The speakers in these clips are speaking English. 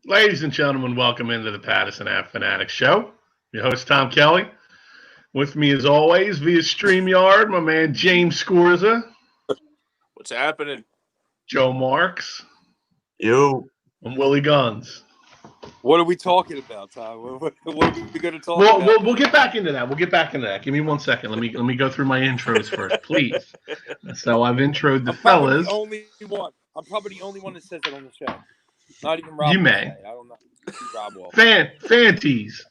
Ladies and gentlemen, welcome into the Pattison Ave Phanatics Show. Your host, Tom Kelly. With me, as always, via StreamYard, my man James Scorza. What's happening? Joe Marks. You. And Willie Guns. What are we talking about, Tom? What are we going to talk about? We'll get back into that. Give me 1 second. Let me go through my intros first, please. So I've introed the fellas. I'm probably the only one that says it on the show. Not even Rob. You may. I don't know. Rob will. Fantees.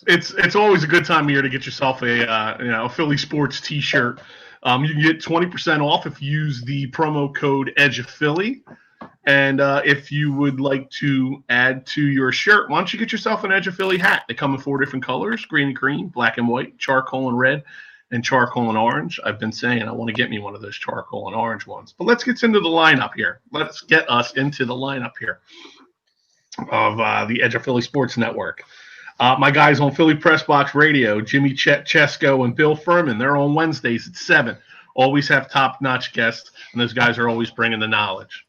It's always a good time of year to get yourself a Philly sports T-shirt. You can get 20% off if you use the promo code Edge of Philly. And if you would like to add to your shirt, why don't you get yourself an Edge of Philly hat? They come in 4 different colors: green and cream, black and white, charcoal and red, and charcoal and orange. I've been saying I want to get me one of those charcoal and orange ones. But let's get into the lineup here. Let's get us into the lineup here of the Edge of Philly Sports Network. My guys on Philly Press Box Radio, Jimmy Chesko and Bill Furman, they're on Wednesdays at 7. Always have top-notch guests, and those guys are always bringing the knowledge.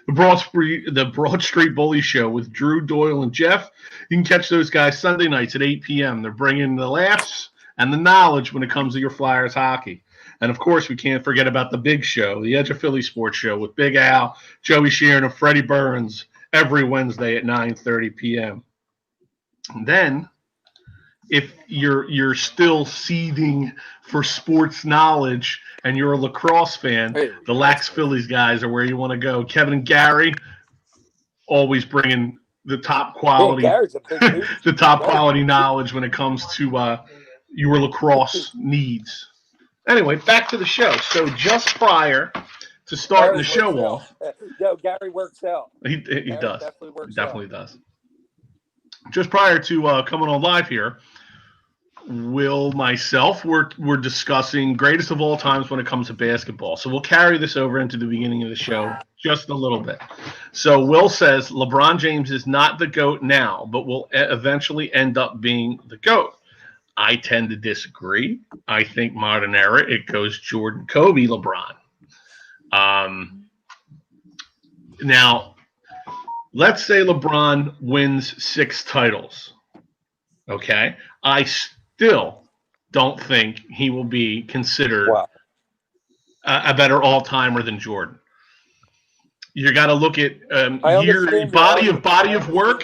The Broad Street Bully Show with Drew, Doyle, and Jeff. You can catch those guys Sunday nights at 8 p.m. They're bringing the laughs and the knowledge when it comes to your Flyers hockey. And, of course, we can't forget about the big show, the Edge of Philly Sports Show with Big Al, Joey Sheeran, and Freddie Burns every Wednesday at 9:30 p.m. And then, if you're still seething for sports knowledge and you're a lacrosse fan, the Lax Phillies guys are where you want to go. Kevin and Gary always bringing the top quality, the top quality knowledge when it comes to your lacrosse needs. Anyway, back to the show. So just prior to starting the show off, Gary works out. He does. Definitely does. Just prior to coming on live here, Will, myself, we're discussing greatest of all times when it comes to basketball. So we'll carry this over into the beginning of the show just a little bit. So Will says LeBron James is not the GOAT now, but will eventually end up being the GOAT. I tend to disagree. I think modern era, it goes Jordan, Kobe, LeBron. Now, let's say LeBron wins 6 titles. Okay? I still don't think he will be considered a better all-timer than Jordan. You got to look at body of work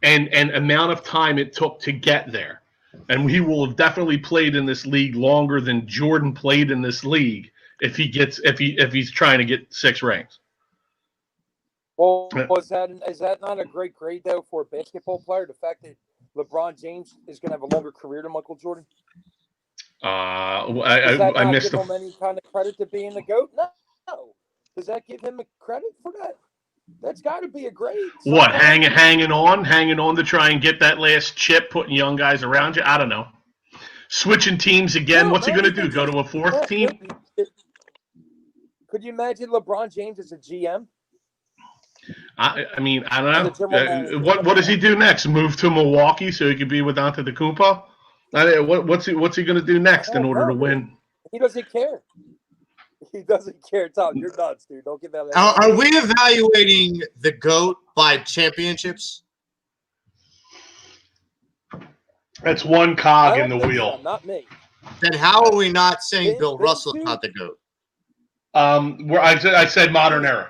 and amount of time it took to get there. And he will have definitely played in this league longer than Jordan played in this league if he's trying to get 6 rings. Well, is that not a great grade though for a basketball player? The fact that LeBron James is going to have a longer career than Michael Jordan. I missed him any kind of credit to being the GOAT? No. Does that give him a credit for that? That's got to be a grade. What, hanging on to try and get that last chip, putting young guys around you? I don't know. Switching teams again. What's he going to do? Go to a 4th team? Could you imagine LeBron James as a GM? I mean, I don't know. What does he do next? Move to Milwaukee so he could be with Antetokounmpo? What's he going to do next in order to win? He doesn't care. He doesn't care, Tom. You're nuts, dude. Don't give that. Are we evaluating the GOAT by championships? That's one cog in the wheel. Not me. Then how are we not saying Bill Russell's not the GOAT? I said modern era.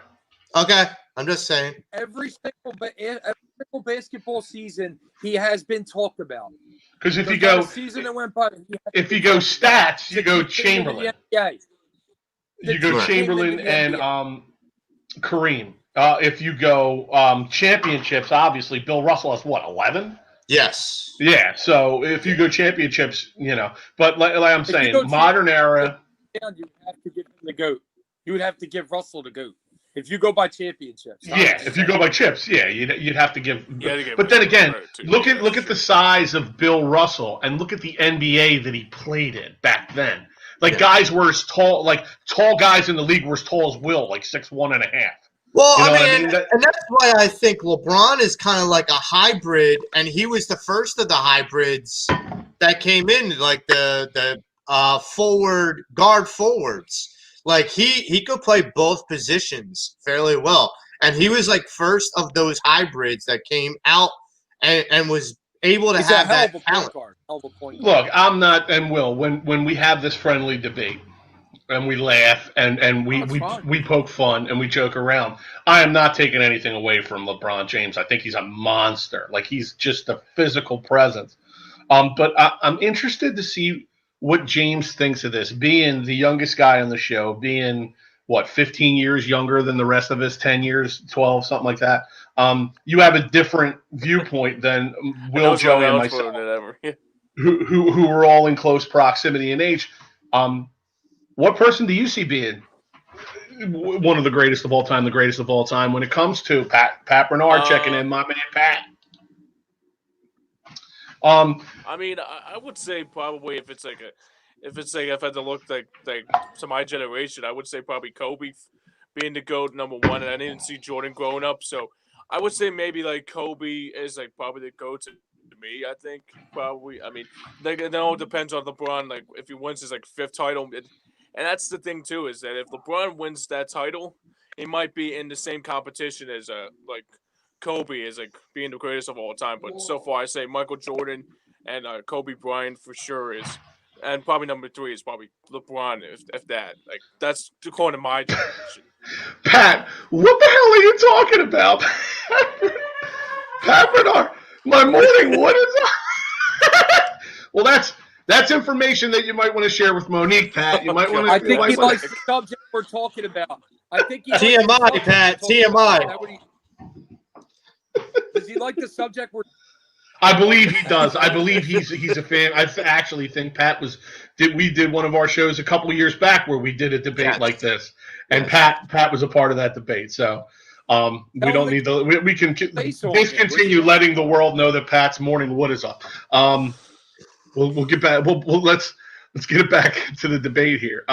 Okay, I'm just saying. Every single basketball season, he has been talked about. Because if you go stats, you go Chamberlain. You go Chamberlain and Kareem. If you go championships, obviously Bill Russell has 11? Yes. Yeah. So if you go championships, But like I'm saying, modern era. You have to give him the GOAT. You would have to give Russell the GOAT. If you go by championships. Yeah, if you go by chips, you'd have to give. But then again, look at the size of Bill Russell and look at the NBA that he played in back then. Guys were as tall, tall guys in the league were as tall as Will, 6'1.5". Well, and that's why I think LeBron is kind of like a hybrid, and he was the first of the hybrids that came in, the guard forwards. He could play both positions fairly well. And he was like first of those hybrids that came out and was able to have that talent. Look, I'm not, and Will, when we have this friendly debate and we laugh and we poke fun and we joke around, I am not taking anything away from LeBron James. I think he's a monster. Like, he's just a physical presence. But I'm interested to see what James thinks of this, being the youngest guy on the show, being, 15 years younger than the rest of us, 10 years, 12, something like that. You have a different viewpoint than Will, Joey, and myself, who were all in close proximity in age. What person do you see being one of the greatest of all time, the greatest of all time, when it comes to Pat Bernard checking in, my man Pat? I mean, I would say probably if I had to look like to my generation, I would say probably Kobe being the GOAT number one, and I didn't see Jordan growing up, so I would say maybe like Kobe is like probably the GOAT to me. I think probably. I mean, like, it all depends on LeBron. Like, if he wins his like fifth title, and that's the thing too, is that if LeBron wins that title, he might be in the same competition as like Kobe is like being the greatest of all time. But so far, I say Michael Jordan and Kobe Bryant for sure is, and probably number 3 is probably LeBron, if that. Like, that's according to my generation. Pat, what the hell are you talking about? Pat Bernard, my morning, what is that? Well, that's information that you might want to share with Monique, Pat. You might want to. I think he likes the subject we're talking about. I think he TMI, Pat. TMI. Does he like the subject we're? I believe he does. I believe he's a fan. I actually think Pat we did one of our shows a couple of years back where we did a debate like this, and Pat was a part of that debate. So we don't need we can discontinue letting the world know that Pat's morning wood is up. We'll get back. Let's get it back to the debate here.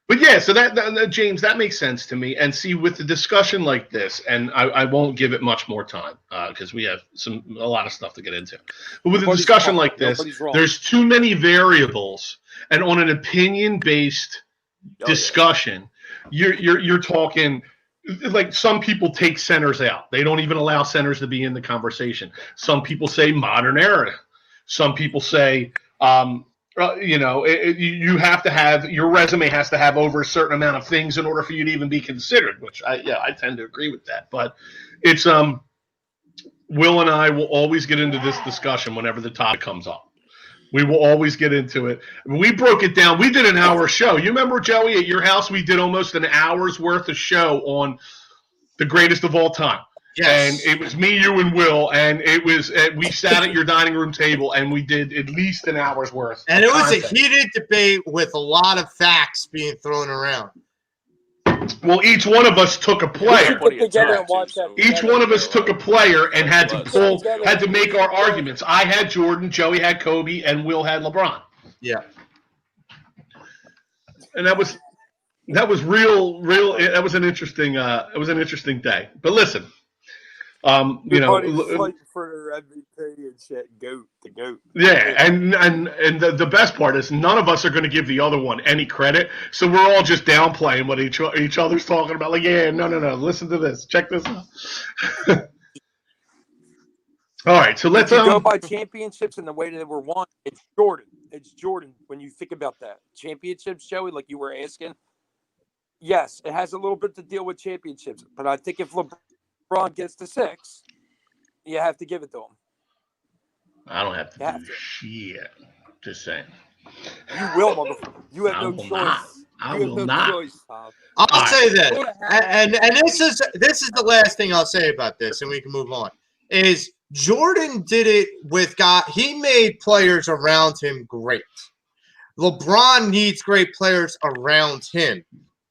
But yeah, so that James, that makes sense to me. And see, with the discussion like this, and I won't give it much more time because we have a lot of stuff to get into. But with a discussion like this, there's too many variables, and on an opinion-based discussion, you're talking. Like, some people take centers out; they don't even allow centers to be in the conversation. Some people say modern era. Some people say. You have to have, your resume has to have over a certain amount of things in order for you to even be considered, which I tend to agree with that. But it's Will and I will always get into this discussion whenever the topic comes up. We will always get into it. We broke it down. We did an hour show. You remember, Joey, at your house, we did almost an hour's worth of show on the greatest of all time. Yes. And it was me, you, and Will, and it was we sat at your dining room table, and we did at least an hour's worth. And it was a heated debate with a lot of facts being thrown around. Well, each one of us took a player. Each one of us took a player and had to make our arguments. I had Jordan, Joey had Kobe, and Will had LeBron. Yeah. And that was real. That was an interesting. It was an interesting day. But listen. Fighting for MVP and shit. The goat. Yeah, and the best part is none of us are going to give the other one any credit, so we're all just downplaying what each other's talking about. Like, yeah, no, listen to this, check this out. All right, so let's go by championships and the way that they were won. It's Jordan. It's Jordan. When you think about that, championships, Joey, like you were asking. Yes, it has a little bit to deal with championships, but I think if LeBron gets to 6, you have to give it to him. I don't have to do shit. Just saying. You will, motherfucker. You have no choice. I will not. I'll say this, and this is the last thing I'll say about this, and we can move on. Is Jordan did it with he made players around him great. LeBron needs great players around him.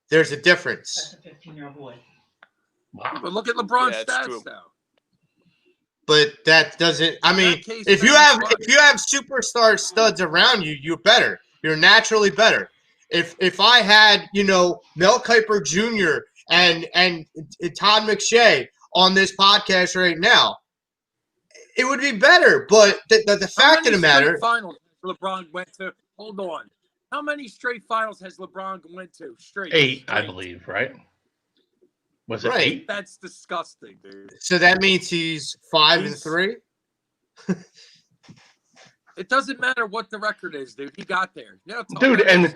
There's a difference. That's a 15-year-old boy. Wow. But look at LeBron's stats now. But that doesn't. I mean, if you have superstar studs around you, you're better. You're naturally better. If I had Mel Kiper Jr. and Todd McShay on this podcast right now, it would be better. But the fact of the matter, finals LeBron went to. Hold on. How many straight finals has LeBron went to? Straight 8, I believe, right? Was it Right. 8? That's disgusting, dude. So that means he's 5-3. It doesn't matter what the record is, dude. He got there. You know, Dude, and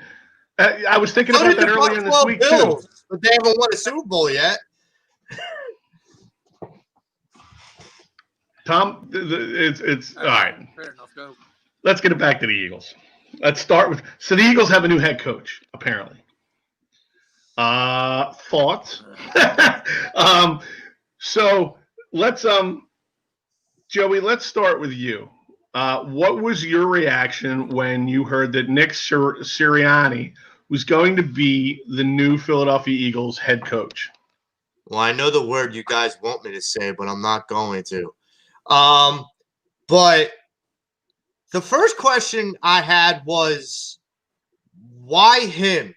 I was thinking about that earlier in this week too. But they haven't won a Super Bowl yet. Tom, it's all right. Fair enough. Go. Let's get it back to the Eagles. Let's start with. So the Eagles have a new head coach, apparently. Thoughts? So let's Joey, let's start with you. What was your reaction when you heard that Nick Sirianni was going to be the new Philadelphia Eagles head coach? Well, I know the word you guys want me to say, but I'm not going to. But the first question I had was, why him?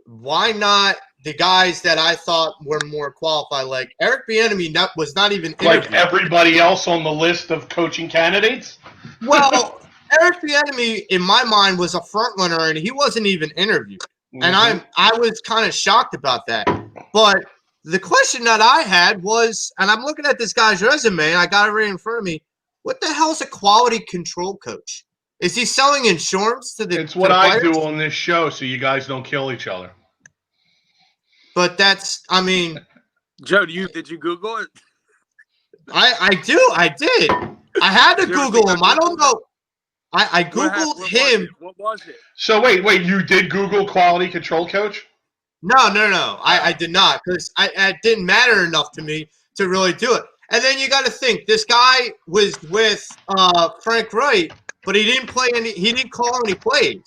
Why not the guys that I thought were more qualified? Like Eric Bieniemy was not even like everybody else on the list of coaching candidates. Well, Eric Bieniemy, in my mind, was a front runner, and he wasn't even interviewed. Mm-hmm. And I was kind of shocked about that. But the question that I had was, and I'm looking at this guy's resume, and I got it right in front of me. What the hell is a quality control coach? Is he selling insurance to the? It's what I do on this show, so you guys don't kill each other. But that's, I mean, Joe, did you Google it? I did. I had to Google him. I don't know. I Googled him. What was it? So wait, you did Google quality control coach? No. I did not, because it didn't matter enough to me to really do it. And then you got to think, this guy was with Frank Wright, but he didn't call any plays.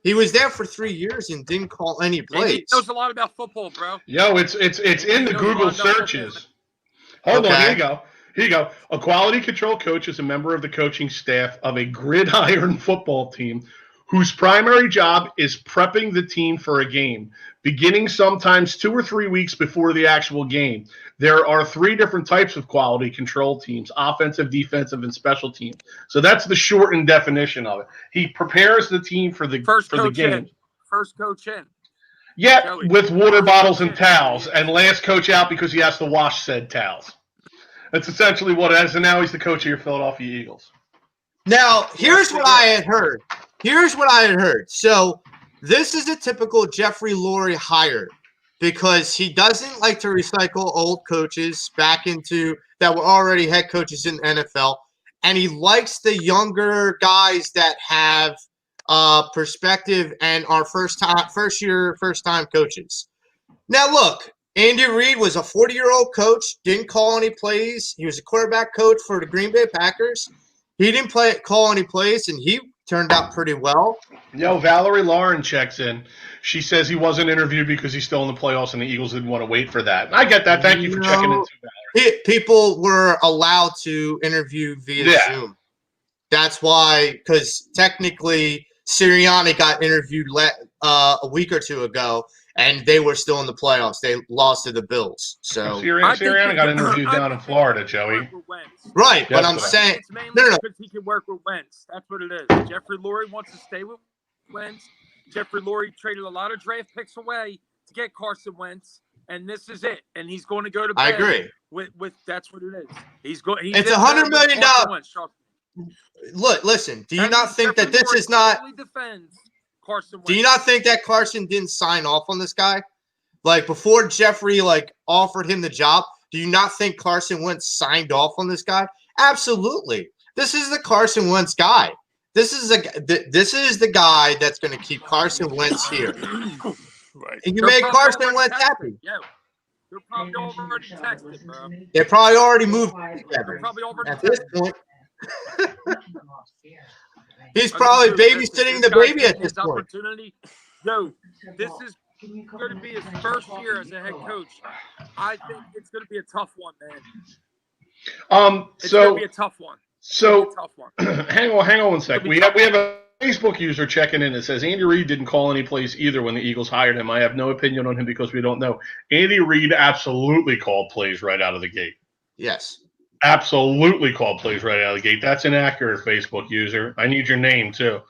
He was there for 3 years and didn't call any plays. He knows a lot about football, bro. Yo, it's in the Google searches. Hold on, here you go. A quality control coach is a member of the coaching staff of a gridiron football team whose primary job is prepping the team for a game, beginning sometimes 2 or 3 weeks before the actual game. There are 3 different types of quality control teams: offensive, defensive, and special teams. So that's the shortened definition of it. He prepares the team for the game. First coach in. Yeah, Joey. With water bottles and towels, and last coach out because he has to wash said towels. That's essentially what it is, and now he's the coach of your Philadelphia Eagles. Now, here's what I had heard. So this is a typical Jeffrey Lurie hire, because he doesn't like to recycle old coaches back into that were already head coaches in the NFL, and he likes the younger guys that have perspective and are first time coaches. Now, look, Andy Reid was a 40-year-old coach, didn't call any plays. He was a quarterback coach for the Green Bay Packers. He didn't call any plays, and he turned out pretty well. Yo, Valerie Lauren checks in. She says he wasn't interviewed because he's still in the playoffs and the Eagles didn't want to wait for that. I get that. Thank you for checking in too, Valerie. People were allowed to interview via Zoom. That's why, because technically Sirianni got interviewed a week or 2 ago, and they were still in the playoffs. They lost to the Bills. So Sirianni got interviewed down in Florida, Joey. Right, but I'm saying it's mainly because he can work with Wentz. That's what it is. Jeffrey Lurie wants to stay with Wentz. Jeffrey Lurie traded a lot of draft picks away to get Carson Wentz, and this is it. And he's going to go to bed. I agree. With that's what it is. He's going. It's $100 million. Look, listen. Do you not think that this is not? Carson Wentz. Do you not think that Carson didn't sign off on this guy? Like, before Jeffrey offered him the job, do you not think Carson Wentz signed off on this guy? Absolutely. This is the Carson Wentz guy. This is the guy that's going to keep Carson Wentz here. Right. And you make Carson Wentz happy. Yeah. They're probably already texted, bro. They probably already moved together. They're probably already at this point. He's probably babysitting the baby at this point. No, this is going to be his first year as a head coach. I think it's going to be a tough one, man. It's going to be a tough one. So hang on 1 second. We have a Facebook user checking in that says Andy Reid didn't call any plays either when the Eagles hired him. I have no opinion on him because we don't know. Andy Reid absolutely called plays right out of the gate. Yes. absolutely called plays right out of the gate. That's inaccurate, Facebook user. I need your name too,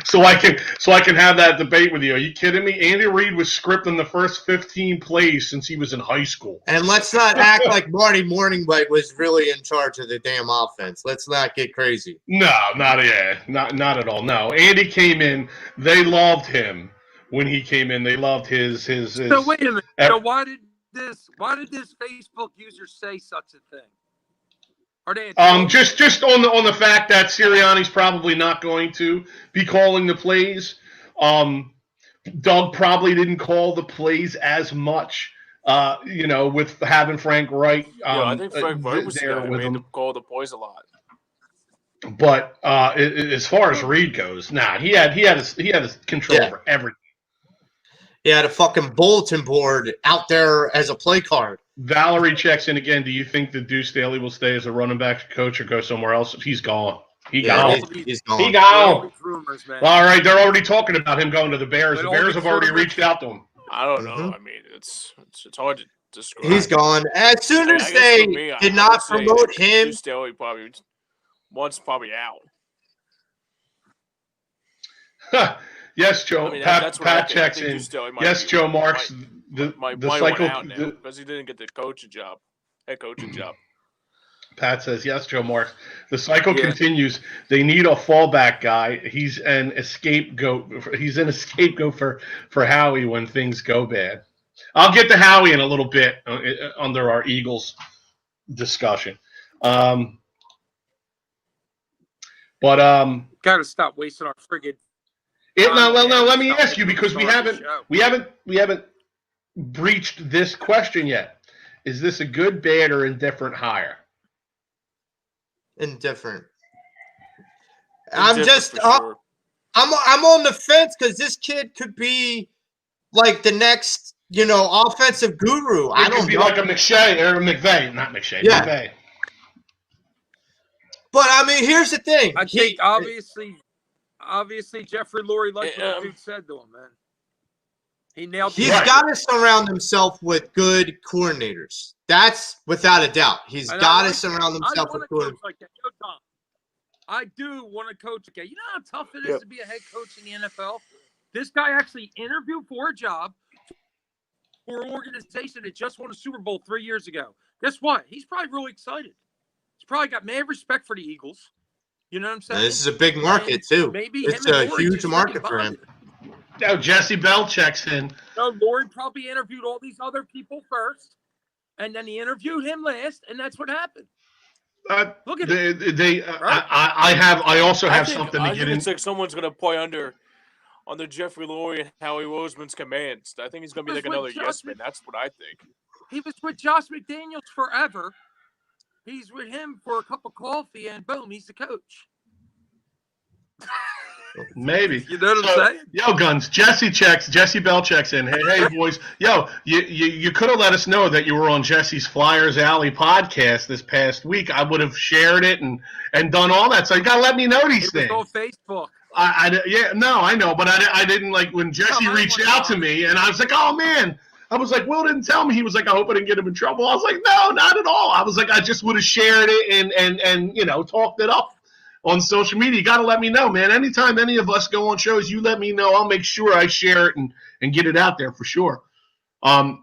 so I can have that debate with you. Are you kidding me? Andy Reid was scripting the first 15 plays since he was in high school. And let's not act like Marty Morningwhite was really in charge of the damn offense. Let's not get crazy. No, not at all. No, Andy came in. They loved him when he came in. They loved his. So wait a minute. So why did this Facebook user say such a thing? Are they just on the fact that Sirianni's probably not going to be calling the plays. Doug probably didn't call the plays as much. With having Frank Wright. I think Frank Wright was there with him. Call the plays a lot. But as far as Reid goes, he had his control over everything. He had a fucking bulletin board out there as a play card. Valerie checks in again. Do you think that Deuce Staley will stay as a running back coach or go somewhere else? He's gone. He's gone. He's gone. He gone. Rumors, man. All right, they're already talking about him going to the Bears. The Bears have already reached out to him. I don't know. I mean, it's hard to describe. He's gone. As soon as they did not promote him, Deuce Staley probably out. Yes, Joe. I mean, Pat checks in. Yes, Joe Marks. The cycle out now because he didn't get the head coaching job. Pat says yes, Joe Marks. The cycle continues. They need a fallback guy. He's an scapegoat. He's in a scapegoat for Howie when things go bad. I'll get to Howie in a little bit under our Eagles discussion. But gotta stop wasting our friggin'. No. Let me ask you because we haven't breached this question yet. Is this a good, bad, or indifferent hire? Indifferent. I'm on the fence because this kid could be like the next, offensive guru. I don't know. Like a McShay or a McVay, not McShay. Yeah. McVay. But I mean, here's the thing. I think obviously Jeffrey Lurie liked what the dude said to him, man. He nailed it. He's got to surround himself with good coordinators. That's without a doubt. He's got to surround himself with coordinators. Like that. Tom, I do want to coach. Okay, you know how tough it is to be a head coach in the NFL? This guy actually interviewed for a job for an organization that just won a Super Bowl 3 years ago. Guess what? He's probably really excited. He's probably got mad respect for the Eagles. You know what I'm saying? This is a big market, too. Maybe it's a huge market for him. Oh, Jesse Bell checks in. No, Lord probably interviewed all these other people first, and then he interviewed him last, and that's what happened. Look at it. I also have something to get into. It's like someone's gonna play under Jeffrey Lurie and Howie Roseman's commands. I think he's gonna be like another yes man. That's what I think. He was with Josh McDaniels forever. He's with him for a cup of coffee, and boom, he's the coach. Maybe. You know what I'm saying? Yo, Guns. Jesse Bell checks in. Hey, boys. Yo, you could have let us know that you were on Jesse's Flyers Alley podcast this past week. I would have shared it and done all that. So you got to let me know these things. It was on Facebook. I know, but I didn't like when Jesse reached out to me, and I was like, oh, man. I was like, Will didn't tell me. He was like, I hope I didn't get him in trouble. I was like, no, not at all. I was like, I just would have shared it and talked it up on social media. You got to let me know, man. Anytime any of us go on shows, you let me know. I'll make sure I share it and get it out there for sure. I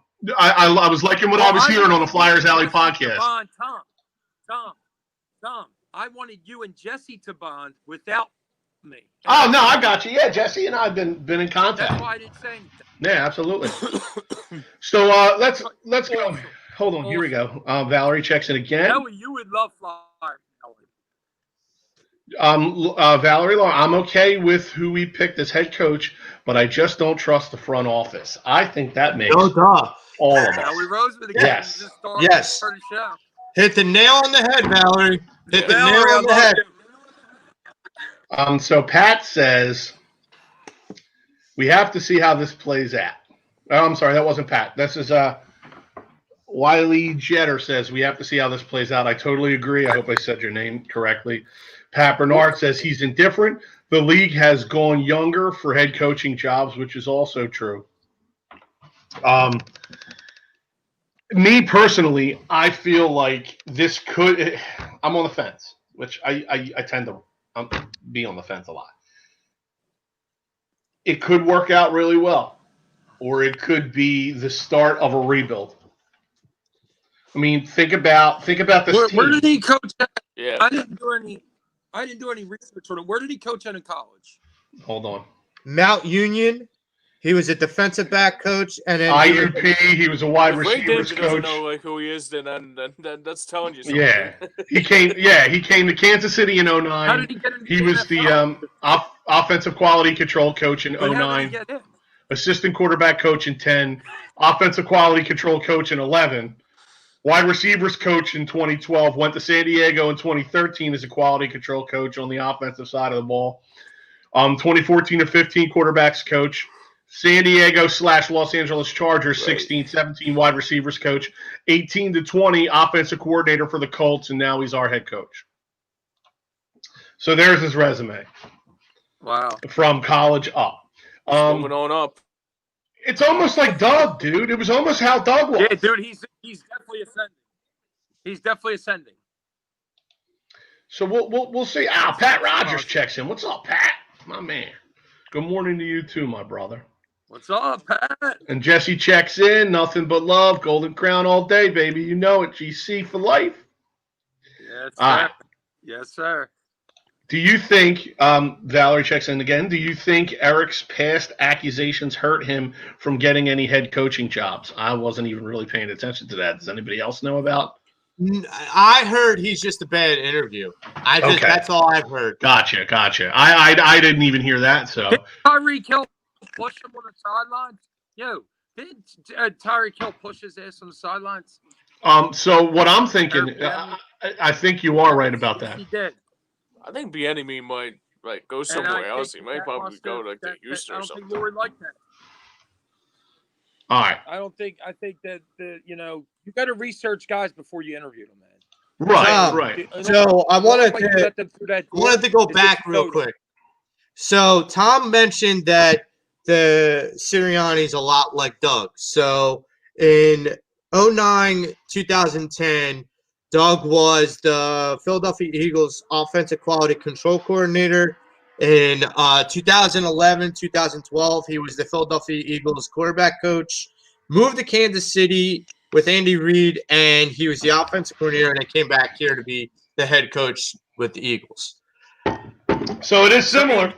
was liking what I was hearing on the Flyers Alley podcast. Tom, I wanted you and Jesse to bond without me. Oh, no, I got you. Yeah, Jesse and I have been in contact. That's why I didn't say anything. Yeah, absolutely. So let's go. Hold on, here we go. Valerie checks in again. Kelly, you would love Flyers. Valerie, I'm okay with who we picked as head coach, but I just don't trust the front office. I think that makes all of us. Valerie Roseman again. Yes. Hit the nail on the head, Valerie. Hit the nail on the head. So Pat says we have to see how this plays out. Oh, I'm sorry, that wasn't Pat. This is Wiley Jetter says we have to see how this plays out. I totally agree. I hope I said your name correctly. Pat Bernard says he's indifferent. The league has gone younger for head coaching jobs, which is also true. Me personally, I feel like this could. I'm on the fence, which I tend to be on the fence a lot. It could work out really well, or it could be the start of a rebuild. I mean, think about this team. Where did he coach at? Yeah. I didn't do any research on it. Where did he coach at in college? Hold on. Mount Union. He was a defensive back coach, and then IUP. He was a wide If Ray receivers Danger doesn't coach. know like who he is, then that's telling you something. Yeah, he came. Yeah, he came to Kansas City in 09. How did he get into He was the offensive quality control coach in 09. Assistant quarterback coach in 10. Offensive quality control coach in 11. Wide receivers coach in 2012. Went to San Diego in 2013 as a quality control coach on the offensive side of the ball. 2014 to 15 quarterbacks coach. San Diego / Los Angeles Chargers, 16-17 wide receivers coach, 18 to 20 offensive coordinator for the Colts, and now he's our head coach. So there's his resume. Wow. From college up. Moving on up. It's almost like Doug, dude. It was almost how Doug was. Yeah, dude, he's definitely ascending. He's definitely ascending. So we'll see. Pat Rogers checks in. What's up, Pat? My man. Good morning to you too, my brother. What's up, Pat? And Jesse checks in. Nothing but love. Golden Crown all day, baby. You know it. GC for life. Yes, sir. Yes, sir. Do you think, Valerie checks in again, do you think Eric's past accusations hurt him from getting any head coaching jobs? I wasn't even really paying attention to that. Does anybody else know about? I heard he's just a bad interview. That's all I've heard. Gotcha. I didn't even hear that. So did Tyreek Hill push him on the sidelines? Yo, did Tyreek Hill push his ass on the sidelines? So what I'm thinking, I think you are right about that. He did. I think Bieniemy might go somewhere else. He might probably go to Houston or something. I don't think Lord like that. All right. I think that you got to research guys before you interview them, man. Right. So I wanted to go back real quick. So Tom mentioned that the Sirianni's a lot like Doug. So in 09, 2010, Doug was the Philadelphia Eagles offensive quality control coordinator. In 2011, 2012, he was the Philadelphia Eagles quarterback coach. Moved to Kansas City with Andy Reid, and he was the offensive coordinator, and then came back here to be the head coach with the Eagles. So it is similar.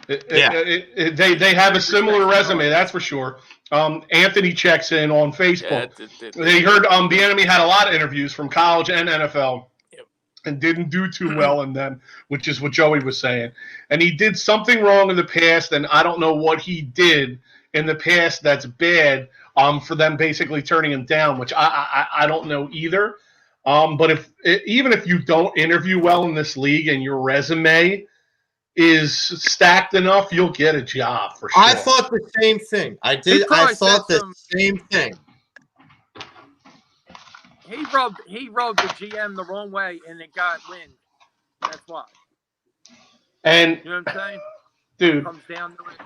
They have a similar resume, that's for sure. Anthony checks in on Facebook. They heard Bieniemy had a lot of interviews from college and NFL. And didn't do too well in them, which is what Joey was saying. And he did something wrong in the past, and I don't know what he did in the past that's bad for them basically turning him down, which I don't know either. But even if you don't interview well in this league and your resume is stacked enough, you'll get a job for sure. I thought the same thing. I thought the same thing. He rubbed the GM the wrong way, and it got wind. That's why. And you know what I'm saying, dude? Comes down to it.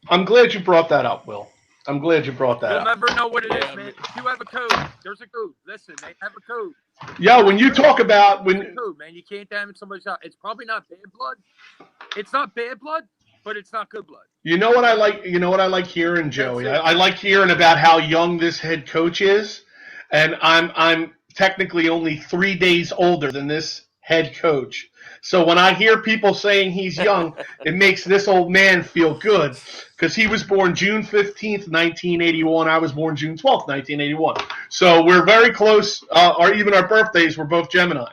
I'm glad you brought that up, Will. I'm glad you brought that You'll up. never know what it is, man. If you have a code, there's a code. Listen, they have a code. Yeah, when you talk about code, man, you can't damage somebody's house. It's probably not bad blood. It's not bad blood, but it's not good blood. You know what I like? You know what I like hearing, Joey? I like hearing about how young this head coach is, and I'm technically only 3 days older than this head coach. So when I hear people saying he's young, it makes this old man feel good because he was born June 15th, 1981. I was born June 12th, 1981. So we're very close, or even our birthdays were both Geminis.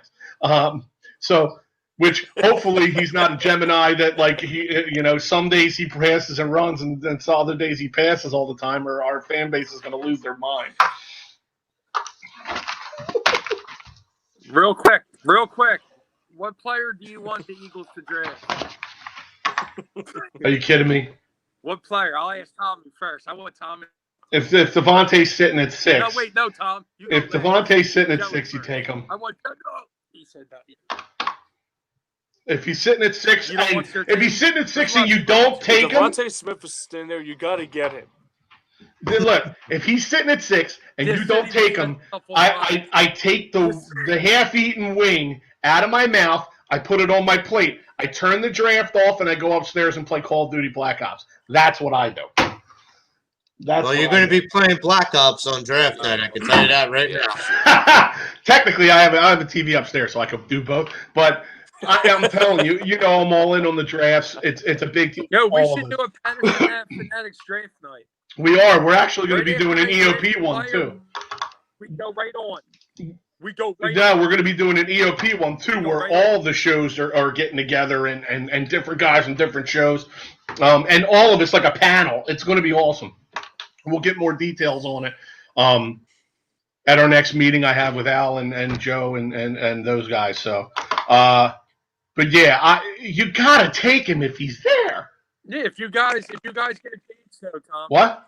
Which hopefully he's not a Gemini that some days he passes and runs and some other days he passes all the time, or our fan base is going to lose their mind. Real quick. What player do you want the Eagles to draft? Are you kidding me? What player? I'll ask Tommy first. I want Tommy. If Devontae's sitting at 6. No, wait, no, Tom. If Devontae's sitting at 6, you take him. I want. No, he said that. If he's sitting at 6, and you don't take him, Devontae Smith is sitting there. You got to get him. Look, if he's sitting at 6 and you don't take him, I take the half-eaten wing out of my mouth. I put it on my plate. I turn the draft off and I go upstairs and play Call of Duty Black Ops. That's what I do. Well, you're going to be playing Black Ops on draft night. I can tell you that right now. Technically, I have a TV upstairs, so I could do both. But I'm telling you, I'm all in on the drafts. It's a big team. Yo, we should do a Pattison Ave Phanatics draft night. We are. We're actually going to be doing an EOP one too. We go right on. We're going to be doing an EOP one too, where all the shows are getting together and different guys and different shows, and all of it's like a panel. It's going to be awesome. We'll get more details on it at our next meeting I have with Al and Joe and those guys. So, but yeah, you gotta take him if he's there. Yeah, if you guys get a chance, though, Tom. What?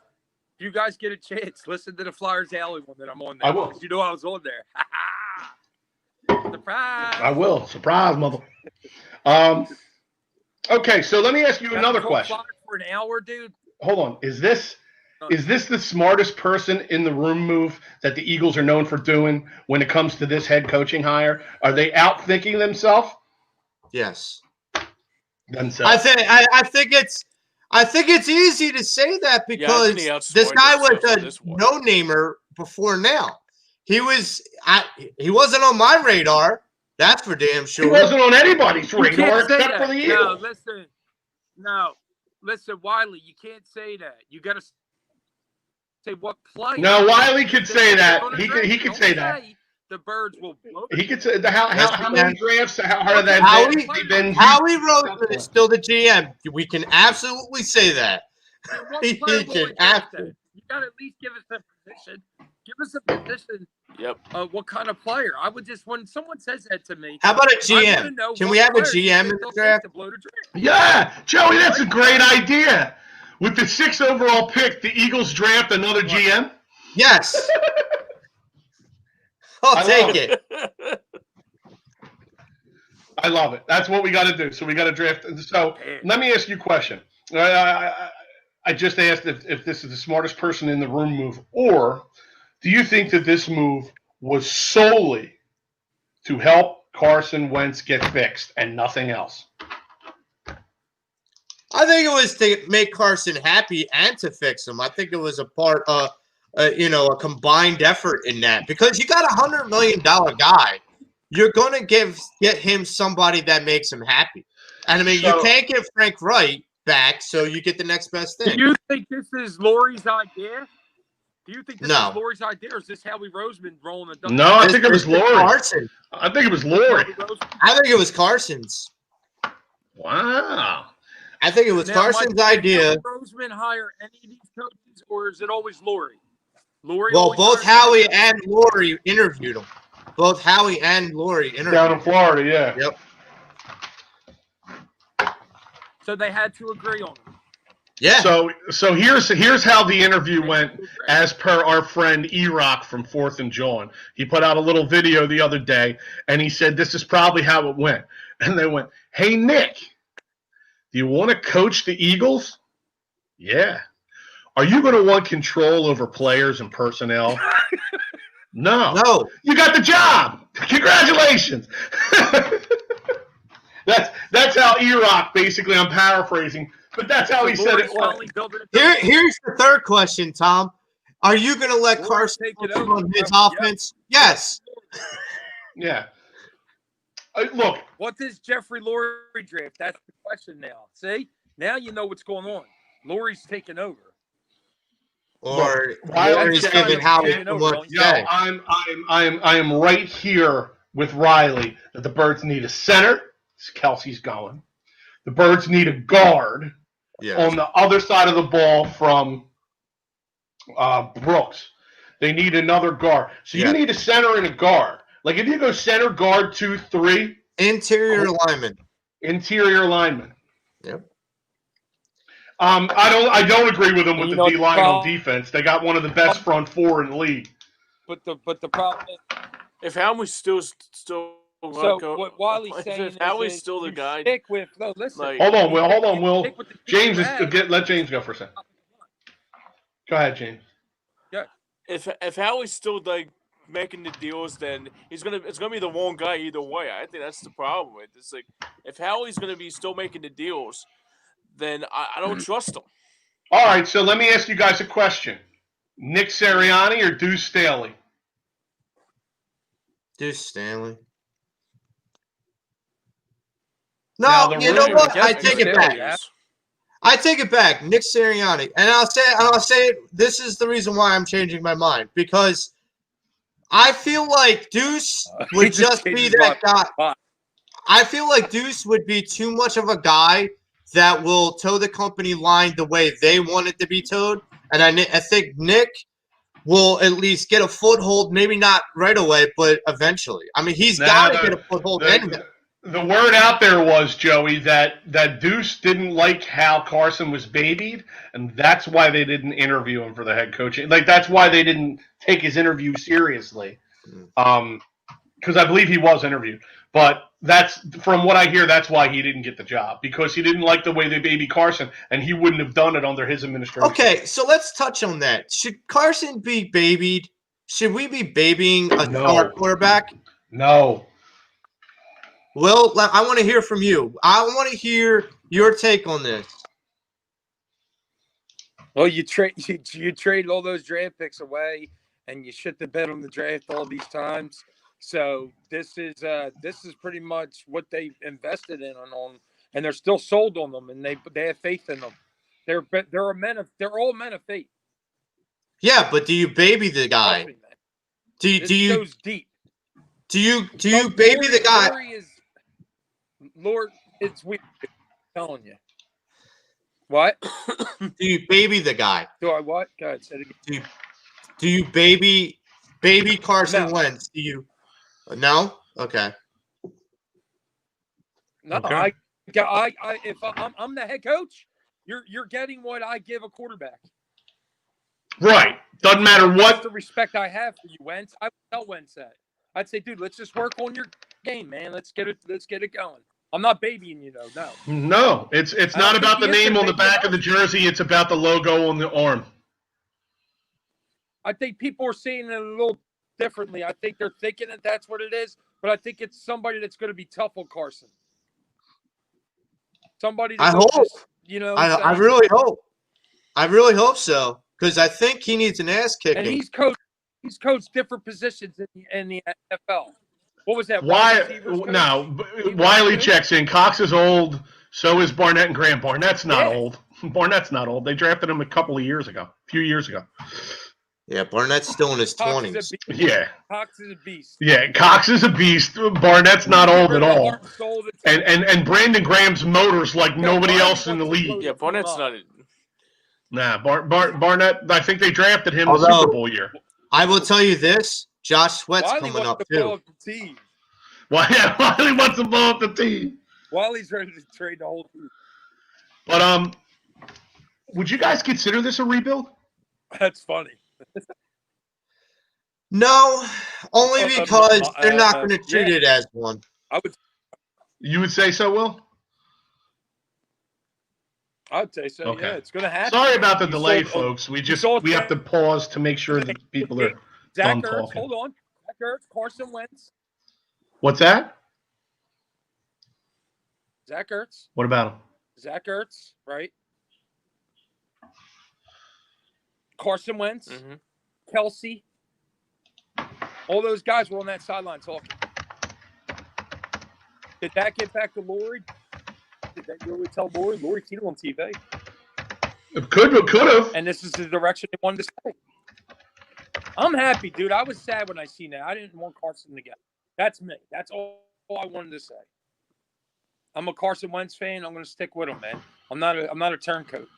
If you guys get a chance, listen to the Flyers Alley one that I'm on there. I will. You know I was on there. Surprise! I will. Surprise, mother. Okay, so let me ask you another question. For an hour, dude. Hold on. Is this the smartest person in the room move that the Eagles are known for doing when it comes to this head coaching hire? Are they outthinking themselves? Yes. Themselves. I think it's easy to say that because this guy was a no-namer before now. He wasn't on my radar. That's for damn sure. He wasn't on anybody's radar except for the Eagles. No, listen, Wiley, you can't say that. You got to say what player. No, Wiley could say that. He could say that. The Birds will blow. He could say how many drafts? Howie Roseman is still the GM. We can absolutely say that. He can absolutely. You got to at least give us a position. Give us a position. Yep. What kind of player? I would just, when someone says that to me. How about a GM? Can we have a GM in the draft? Yeah, Joey, that's a great idea. With the 6th overall pick, the Eagles draft another GM? Yes. I'll take it. I love it. That's what we got to do. So we got to draft. So let me ask you a question. I just asked if this is the smartest person in the room move, or do you think that this move was solely to help Carson Wentz get fixed and nothing else? I think it was to make Carson happy and to fix him. I think it was a part of, a combined effort in that, because you got $100 million guy. You're going to get him somebody that makes him happy. And I mean, you can't get Frank Wright back, so you get the next best thing. Do you think this is Laurie's idea? Do you think this is Laurie's idea, or is this Howie Roseman rolling the? No, I think it was Laurie. Carson. I think it was Laurie. I think it was Carson's. Wow. I think it was Carson's idea. Did Roseman hire any of these coaches, or is it always Laurie? Well, both Howie and Laurie interviewed him. Both Howie and Laurie interviewed down in Florida, yeah. Yep. So they had to agree on it. Yeah. So here's how the interview went, as per our friend E-Rock from 4th and John. He put out a little video the other day, and he said this is probably how it went. And they went, "Hey Nick, do you want to coach the Eagles? Yeah. Are you going to want control over players and personnel? No. You got the job. Congratulations." That's how E-Rock, basically, I'm paraphrasing, but that's how he said it. Here's the third question, Tom. Are you going to let Carson run his offense? Yes. Yeah. Look. What does Jeffrey Lurie draft? That's the question now. See? Now you know what's going on. Lurie's taking over. Or Lurie's giving Howie I am right here with Riley that the Birds need a center. Kelsey's going. The Birds need a guard on the other side of the ball from Brooks. They need another guard. So you need a center and a guard. Like if you go center, guard, 2, 3. Interior lineman. Interior lineman. Yep. I don't agree with them with the D-line on defense. They got one of the best front 4 in the league. But the problem is, if Howie's still what Wiley's saying if Howie's still the guy. Stick with listen. Hold on, Will. James let James go for a second. Go ahead, James. Yeah. If Howie's still like making the deals, then it's gonna be the wrong guy either way. I think that's the problem with it. It's like if Howie's gonna be still making the deals, then I don't trust him. All right, so let me ask you guys a question: Nick Sirianni or Deuce Staley? Deuce Staley. Now, No, the you know rumor- what? Yes, I take it Staley, back. yeah. I take it back. Nick Sirianni. And I'll say it. This is the reason why I'm changing my mind. Because I feel like Deuce would He just be changed that my guy. mind. I feel like Deuce would be too much of a guy that will toe the company line the way they want it to be towed. And I think Nick will at least get a foothold, maybe not right away, but eventually. I mean, he's got to get a foothold anyway. The word out there was, Joey, that Deuce didn't like how Carson was babied, and that's why they didn't interview him for the head coaching. Like, that's why they didn't take his interview seriously. Because I believe he was interviewed. But that's, from what I hear, that's why he didn't get the job. Because he didn't like the way they babied Carson, and he wouldn't have done it under his administration. Okay, so let's touch on that. Should Carson be babied? Should we be babying a star quarterback? No. Will, I want to hear from you. I want to hear your take on this. Well, you trade all those draft picks away, and you shit the bed on the draft all these times. So this is pretty much what they invested in on, and they're still sold on them, and they have faith in them. They're all men of faith. Yeah, but do you baby the guy? Do you goes deep? Do you baby the guy? Lord, it's weird. I'm telling you. What? Do you baby the guy? Do I what? Go ahead, say it again. Do you baby Carson No. Wentz? Do you? No. Okay. No, Okay. if I'm the head coach, you're getting what I give a quarterback. Right. Doesn't matter That's what. the respect I have for you, Wentz. I would tell Wentz that. I'd say, dude, let's just work on your game, man. Let's get it going. I'm not babying you, though. No. No, it's not about the think he is name a on the baby back of the enough. jersey. It's about the logo on the arm. I think people are seeing it a little differently. I think they're thinking that that's what it is, but I think it's somebody that's going to be tough on Carson. Somebody. I hope. Just, you know. I really hope. I really hope so, because I think he needs an ass kicking. And he's coached different positions in the NFL. What was that? Why? wide receivers coach? No, Wiley checks in. Cox is old. So is Barnett and Graham. Barnett's not old. Barnett's not old. They drafted him a few years ago. Yeah, Barnett's still in his Cox is 20s. a beast. Yeah. Cox is a beast. Yeah, Cox is a beast. Barnett's not old at all. Heart, soul, it's- And Brandon Graham's motor's like nobody Barnett else in the wants to league. Yeah, Barnett's not. Nah, Barnett, I think they drafted him the Although- Super Bowl year. I will tell you this: Josh Sweat's Wiley coming wants up to blow too. up the team. Wiley wants to blow up the team. Wiley's ready to trade the whole team. But would you guys consider this a rebuild? That's funny. No, only because they're not going to treat it as one. I would say so, Will? I'd say so. Okay. Yeah, it's going to happen. Sorry about the You delay, saw- folks. We saw have to pause to make sure that people are Zach done Ertz, talking. hold on. Zach Ertz, Carson Wentz. What's that? Zach Ertz. What about him? Zach Ertz, right? Carson Wentz. Mm-hmm. Kelsey. All those guys were on that sideline talking. Did that get back to Lori? Did that really tell Lori? Lori seen him on TV. It could have. And this is the direction they wanted to stay. I'm happy, dude. I was sad when I seen that. I didn't want Carson to get. That's me. That's all I wanted to say. I'm a Carson Wentz fan. I'm going to stick with him, man. I'm not a turncoat.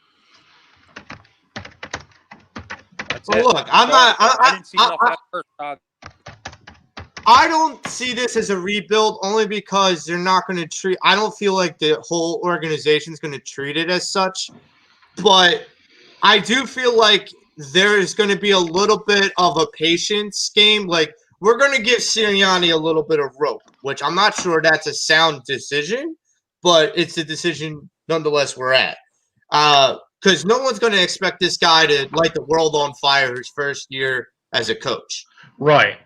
That's Well, it. look, I'm Sorry, not- I didn't see enough that first time. I don't see this as a rebuild only because they're not going to treat. I don't feel like the whole organization is going to treat it as such, but I do feel like there is going to be a little bit of a patience game. Like, we're going to give Sirianni a little bit of rope, which I'm not sure that's a sound decision, but it's a decision nonetheless we're at. because no one's going to expect this guy to light the world on fire his first year as a coach. Right.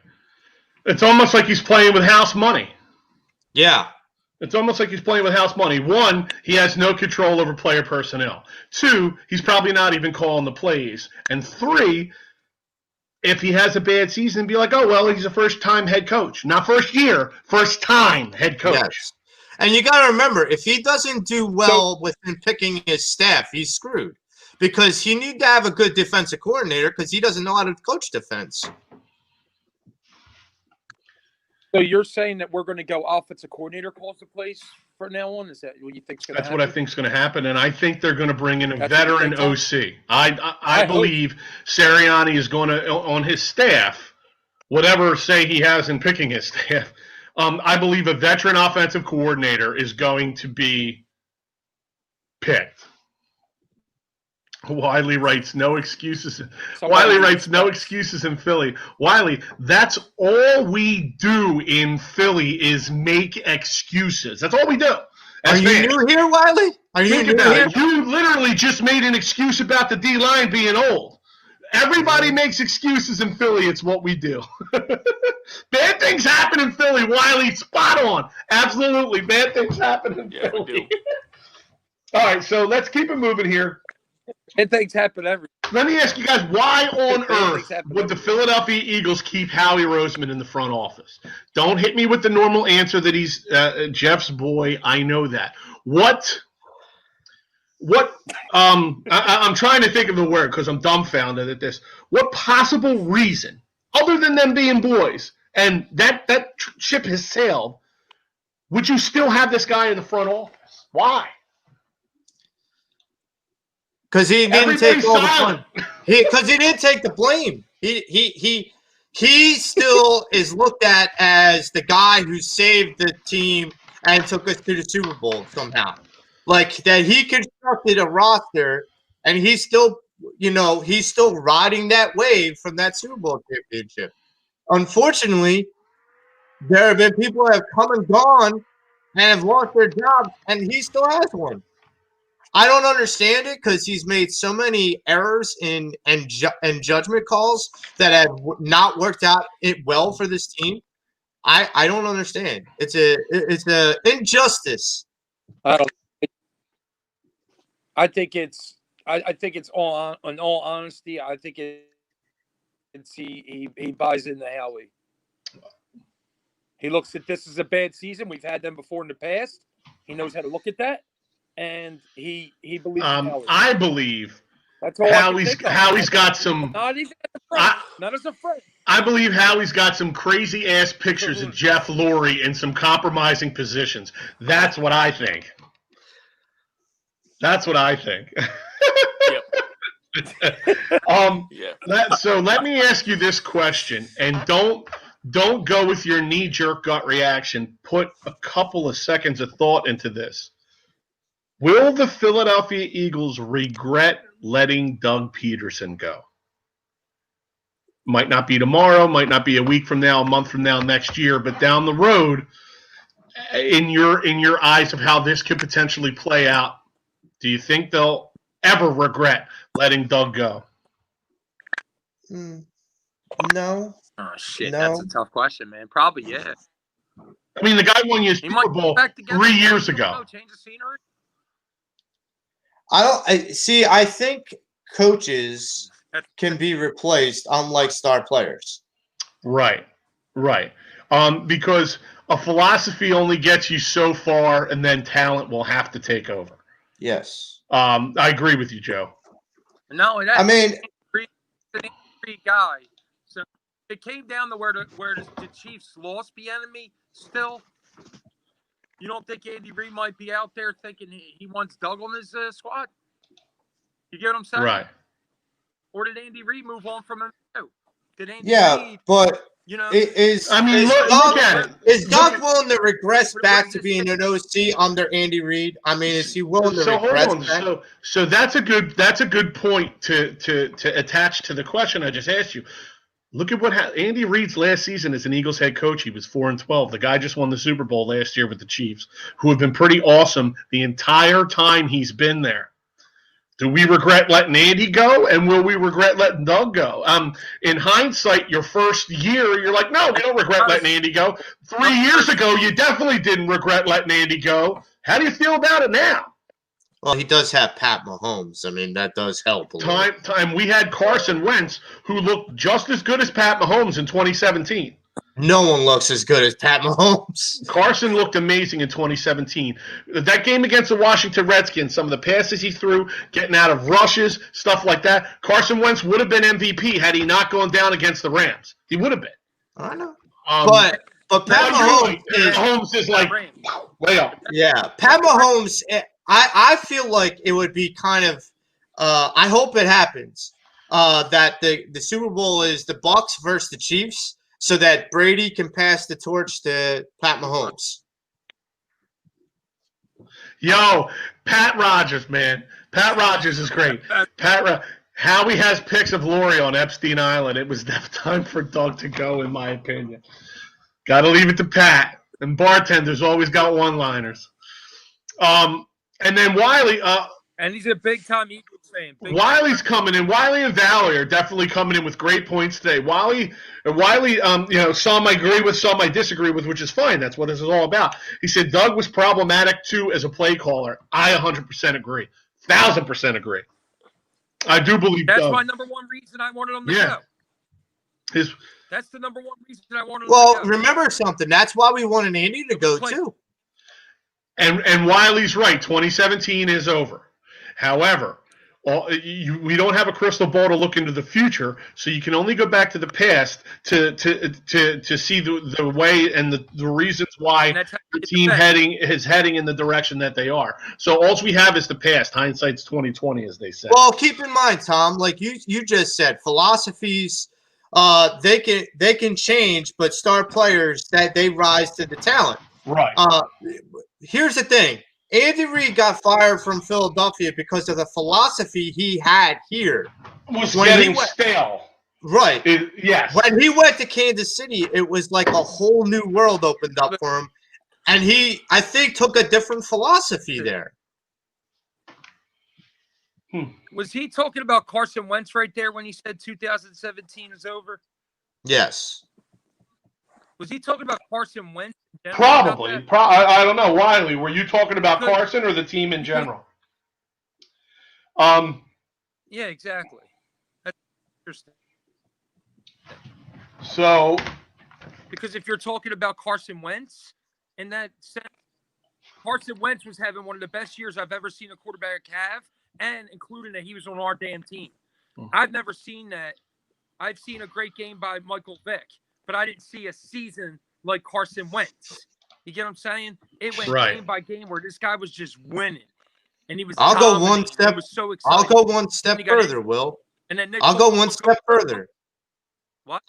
It's almost like he's playing with house money. Yeah. It's almost like he's playing with house money. One, he has no control over player personnel. Two, he's probably not even calling the plays. And three, if he has a bad season, be like, oh, well, he's a first-time head coach. Not first year, first-time head coach. Yes. And you got to remember, if he doesn't do well within picking his staff, he's screwed. Because he need to have a good defensive coordinator because he doesn't know how to coach defense. So you're saying that we're going to go offensive coordinator calls the plays from now on? Is that what you think is going to happen? That's what I think is going to happen, and I think they're going to bring in a veteran OC. I believe Sirianni is going to, on his staff, whatever say he has in picking his staff, I believe a veteran offensive coordinator is going to be picked. Wiley writes, no excuses. Wiley writes, no excuses in Philly. Wiley, that's all we do in Philly is make excuses. That's all we do. Are you new here, Wiley? Are you Think new about here? it. You literally just made an excuse about the D-line being old. Everybody makes excuses in Philly. It's what we do. Bad things happen in Philly. Wiley, spot on. Absolutely. Bad things happen in Philly. We do. All right, so let's keep it moving here. Bad things happen every. Let me ask you guys, why on Bad earth things happen would the every- Philadelphia Eagles keep Howie Roseman in the front office? Don't hit me with the normal answer that he's Jeff's boy. I know that. What? I'm trying to think of the word because I'm dumbfounded at this. What possible reason, other than them being boys, and that ship has sailed, would you still have this guy in the front office? Why? Because he didn't Everybody's take all the silent. fun. Because he didn't take the blame. He still is looked at as the guy who saved the team and took us to the Super Bowl somehow. Like that he constructed a roster and he's still riding that wave from that Super Bowl championship. Unfortunately, there have been people that have come and gone and have lost their jobs, and he still has one. I don't understand it because he's made so many errors in judgment calls that have not worked out well for this team. I don't understand. It's a injustice. I think it's all in all honesty. I think he buys into Howie. He looks at this as a bad season. We've had them before in the past. He knows how to look at that, and he believes in Howie. I believe That's all Howie's got some. Not even as a friend. Not as a friend. I believe Howie's got some crazy ass pictures of Jeff Lurie in some compromising positions. That's what I think. That's what I think. So let me ask you this question, and don't go with your knee-jerk gut reaction. Put a couple of seconds of thought into this. Will the Philadelphia Eagles regret letting Doug Peterson go? Might not be tomorrow, might not be a week from now, a month from now, next year, but down the road, in your eyes of how this could potentially play out, do you think they'll ever regret letting Doug go? No. Oh shit, No. that's a tough question, man. Probably, yeah. I mean, the guy won you a He might Super Bowl get back together. 3 years I don't know, ago. change the scenery. I think coaches can be replaced, unlike star players. Right. Because a philosophy only gets you so far, and then talent will have to take over. Yes. I agree with you, Joe. No, I mean, an angry guy. So it came down to where the Chiefs lost Bieniemy still. You don't think Andy Reid might be out there thinking he wants Doug on his squad? You get what I'm saying? Right. Or did Andy Reid move on from him too? Did Andy Reid, but you know? Look at it. Is Doug willing to regress back to being an OC under Andy Reid? I mean, is he willing to regress back? So that's a good point to attach to the question I just asked you. Look at what Andy Reid's last season as an Eagles head coach. He was 4-12. The guy just won the Super Bowl last year with the Chiefs, who have been pretty awesome the entire time he's been there. Do we regret letting Andy go, and will we regret letting Doug go? In hindsight, your first year, you're like, no, we don't regret letting Andy go. 3 years ago, you definitely didn't regret letting Andy go. How do you feel about it now? Well, he does have Pat Mahomes. I mean, that does help a little. Time. We had Carson Wentz, who looked just as good as Pat Mahomes in 2017. No one looks as good as Pat Mahomes. Carson looked amazing in 2017. That game against the Washington Redskins, some of the passes he threw, getting out of rushes, stuff like that. Carson Wentz would have been MVP had he not gone down against the Rams. He would have been. I know. But Pat Mahomes is like way up. Yeah, Pat Mahomes. I feel like it would be kind of. I hope it happens. That the Super Bowl is the Bucs versus the Chiefs, so that Brady can pass the torch to Pat Mahomes. Yo, Pat Rogers, man. Pat Rogers is great. Howie has pics of Lori on Epstein Island. It was time for Doug to go, in my opinion. Got to leave it to Pat. And bartenders always got one-liners. And then Wiley. And he's a big-time Eagles fan. Wiley's coming in. Wiley and Valley are definitely coming in with great points today. Wiley, some I agree with, some I disagree with, which is fine. That's what this is all about. He said Doug was problematic, too, as a play caller. I 100% agree. 1,000% agree. I do believe that's Doug. my number one reason I wanted him to go. That's the number one reason I wanted him to go. Well, remember something. That's why we wanted Andy to go, too. And Wiley's right. 2017 is over. However, we don't have a crystal ball to look into the future, so you can only go back to the past to see the way and the reasons why the team is heading in the direction that they are. So all we have is the past. Hindsight's 2020, as they say. Well, keep in mind, Tom, like you just said, philosophies they can change, but star players that they rise to the talent. Right. Here's the thing. Andy Reid got fired from Philadelphia because of the philosophy he had here. Was getting stale. Right. Yes. When he went to Kansas City, it was like a whole new world opened up for him. And he, I think, took a different philosophy there. Was he talking about Carson Wentz right there when he said 2017 is over? Yes. Was he talking about Carson Wentz? Probably. I don't know. Wiley, were you talking about Carson or the team in general? Yeah, exactly. That's interesting. So, because if you're talking about Carson Wentz, in that sense, Carson Wentz was having one of the best years I've ever seen a quarterback have, and including that he was on our damn team. I've never seen that. I've seen a great game by Michael Vick, but I didn't see a season like Carson Wentz. You get what I'm saying? It went game by game where this guy was just winning, and he was. I'll go one step. Was so exciting. I'll go one step further, Will. And then I'll go one step further. What?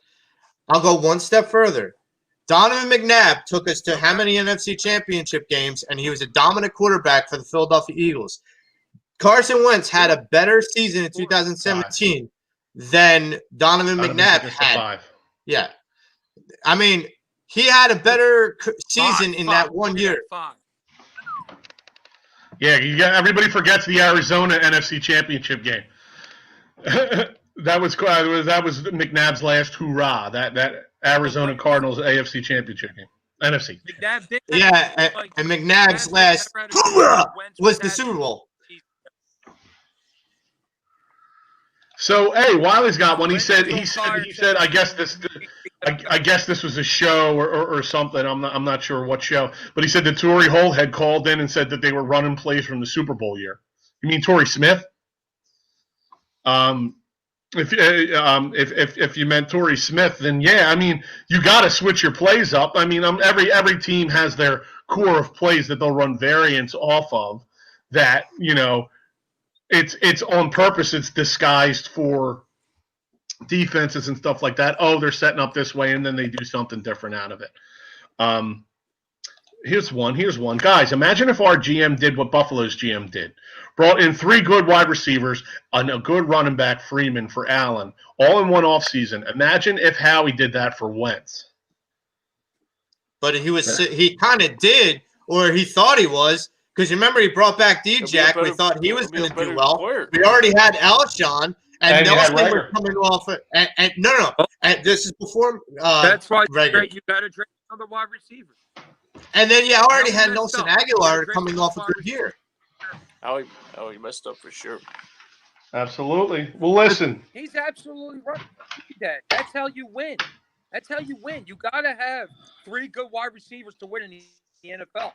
I'll go one step further. Donovan McNabb took us to how many NFC Championship games, and he was a dominant quarterback for the Philadelphia Eagles. Carson Wentz had a better season in 2017 than Donovan McNabb had. Yeah. I mean, he had a better season in that 1 year. Yeah, everybody forgets the Arizona NFC Championship game. that was McNabb's last hoorah. That Arizona Cardinals AFC Championship game. NFC. Yeah, and McNabb's last hoorah was the Super Bowl. So, hey, Wiley's got one. He said, I guess this was a show or something. I'm not sure what show, but he said that Torrey Holt had called in and said that they were running plays from the Super Bowl year. You mean Torrey Smith? If you meant Torrey Smith, then yeah. I mean, you got to switch your plays up. I mean, every team has their core of plays that they'll run variants off of. That it's on purpose. It's disguised for defenses and stuff like that. Oh, they're setting up this way, and then they do something different out of it. Here's one. Guys, imagine if our GM did what Buffalo's GM did. Brought in 3 good wide receivers and a good running back, Freeman, for Allen, all in one offseason. Imagine if Howie did that for Wentz. But he kind of did, or he thought he was, Because remember, he brought back D-Jack. We thought he was going to do well. We already had Alshon, and Nelson was coming off. And no. And this is before That's why Rager. you got to draft another wide receiver. And then, I already had Nelson Aguilar coming off a good year. Oh, he messed up for sure. Absolutely. Well, listen. He's absolutely right. That's how you win. That's how you win. You got to have 3 good wide receivers to win in the NFL.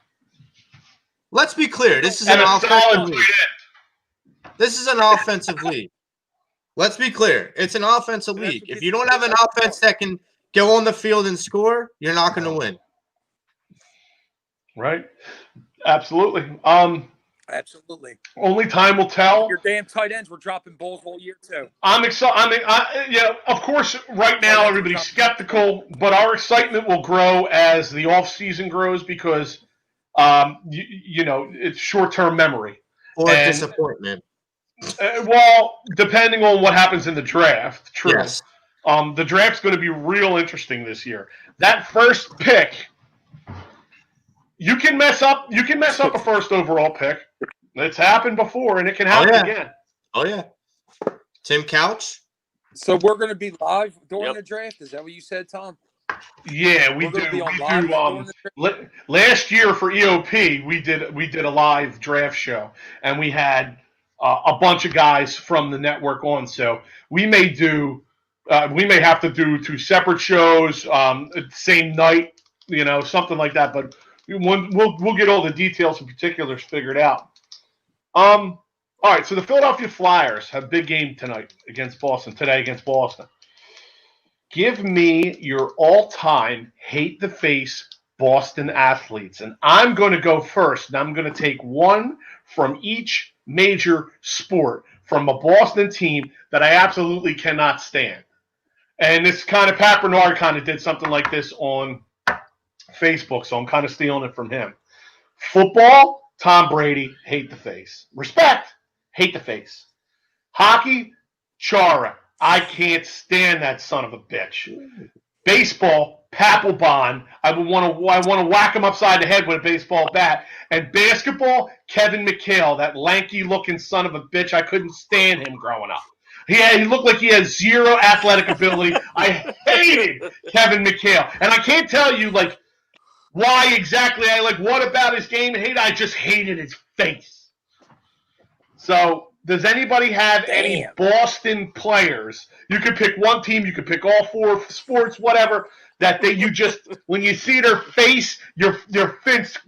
Let's be clear. This is an offensive league. This is an offensive league. Let's be clear. It's an offensive league. If you don't have an offense that can go on the field and score, you're not going to win. Right. Absolutely. Absolutely. Only time will tell. Your damn tight ends were dropping balls all year too. I'm excited. Of course, right now everybody's skeptical, but our excitement will grow as the offseason grows because, it's short-term memory. Or disappointment. Well, depending on what happens in the draft, true. Yes. The draft's going to be real interesting this year. That first pick, you can mess up a first overall pick. It's happened before, and it can happen again. Oh, yeah. Tim Couch? So we're going to be live during the draft? Is that what you said, Tom? Yeah, we do. Last year for EOP, we did a live draft show, and we had a bunch of guys from the network on. So we may have to do 2 separate shows, same night, something like that. But we'll get all the details and particulars figured out. All right, so the Philadelphia Flyers have a big game today against Boston. Give me your all-time hate-the-face Boston athletes. And I'm going to go first, and I'm going to take one from each major sport from a Boston team that I absolutely cannot stand. And this Pat Bernard kind of did something like this on Facebook, so I'm kind of stealing it from him. Football, Tom Brady, hate the face. Respect, hate the face. Hockey, Chara. I can't stand that son of a bitch. Baseball, Papelbon. I want to whack him upside the head with a baseball bat. And basketball, Kevin McHale, that lanky-looking son of a bitch. I couldn't stand him growing up. He looked like he had zero athletic ability. I hated Kevin McHale. And I can't tell you, why exactly what about his game I just hated his face. So, does anybody have any Boston players? You could pick one team, you could pick all 4 sports, whatever, that you just, when you see their face, your fist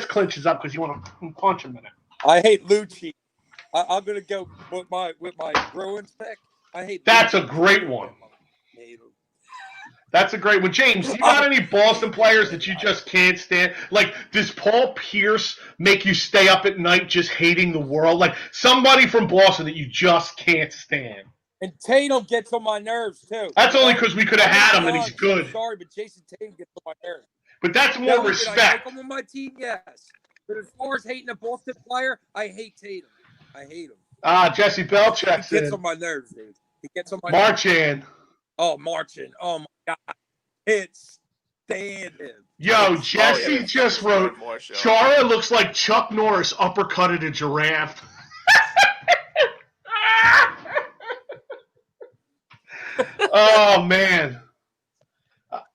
clenches up because you want to punch them in it. I hate Lucci. I'm going to go with my Bruins pick. I hate That's Lucci. A great one. That's a great one. James, do you got any Boston players that you just can't stand? Does Paul Pierce make you stay up at night just hating the world? Somebody from Boston that you just can't stand. And Tatum gets on my nerves, too. That's only because we could have had him and he's good. Sorry, but Jason Tatum gets on my nerves. But that's more respect. I take him on my team, yes. But as far as hating a Boston player, I hate Tatum. I hate him. Jesse Belichick He gets on my nerves, dude. He gets on my nerves. Marchand. Oh, my God. It's stand him. Yo, Jesse just wrote, Chara looks like Chuck Norris uppercutted a giraffe. Oh, man.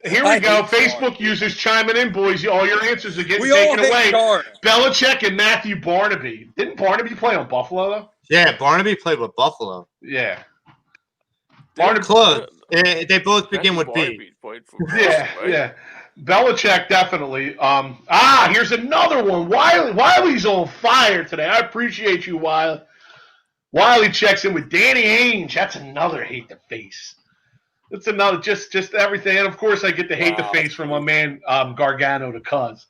Here we go. Facebook users chiming in, boys. All your answers are getting taken away. Belichick and Matthew Barnaby. Didn't Barnaby play on Buffalo, though? Yeah, Barnaby played with Buffalo. Yeah. Barnaby close. They both begin with B. Yeah. Belichick, definitely. Here's another one. Wiley's on fire today. I appreciate you, Wiley. Wiley checks in with Danny Ainge. That's another hate the face. It's another just everything. And of course, I get to hate the face from my man Gargano to Cuz.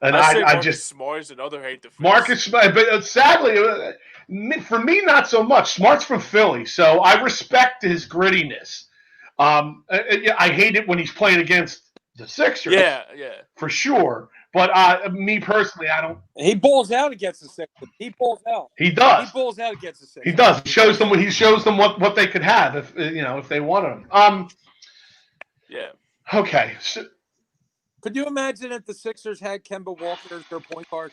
And I just Smart's another hate the face. Marcus Smart, but sadly, for me, not so much. Smart's from Philly, so I respect his grittiness. I hate it when he's playing against the Sixers. Yeah, for sure. But me personally, I don't. He balls out against the Sixers. He balls out. He does. He balls out against the Sixers. He does. He shows them what they could have if they wanted them. Yeah. Okay. So, could you imagine if the Sixers had Kemba Walker as their point guard?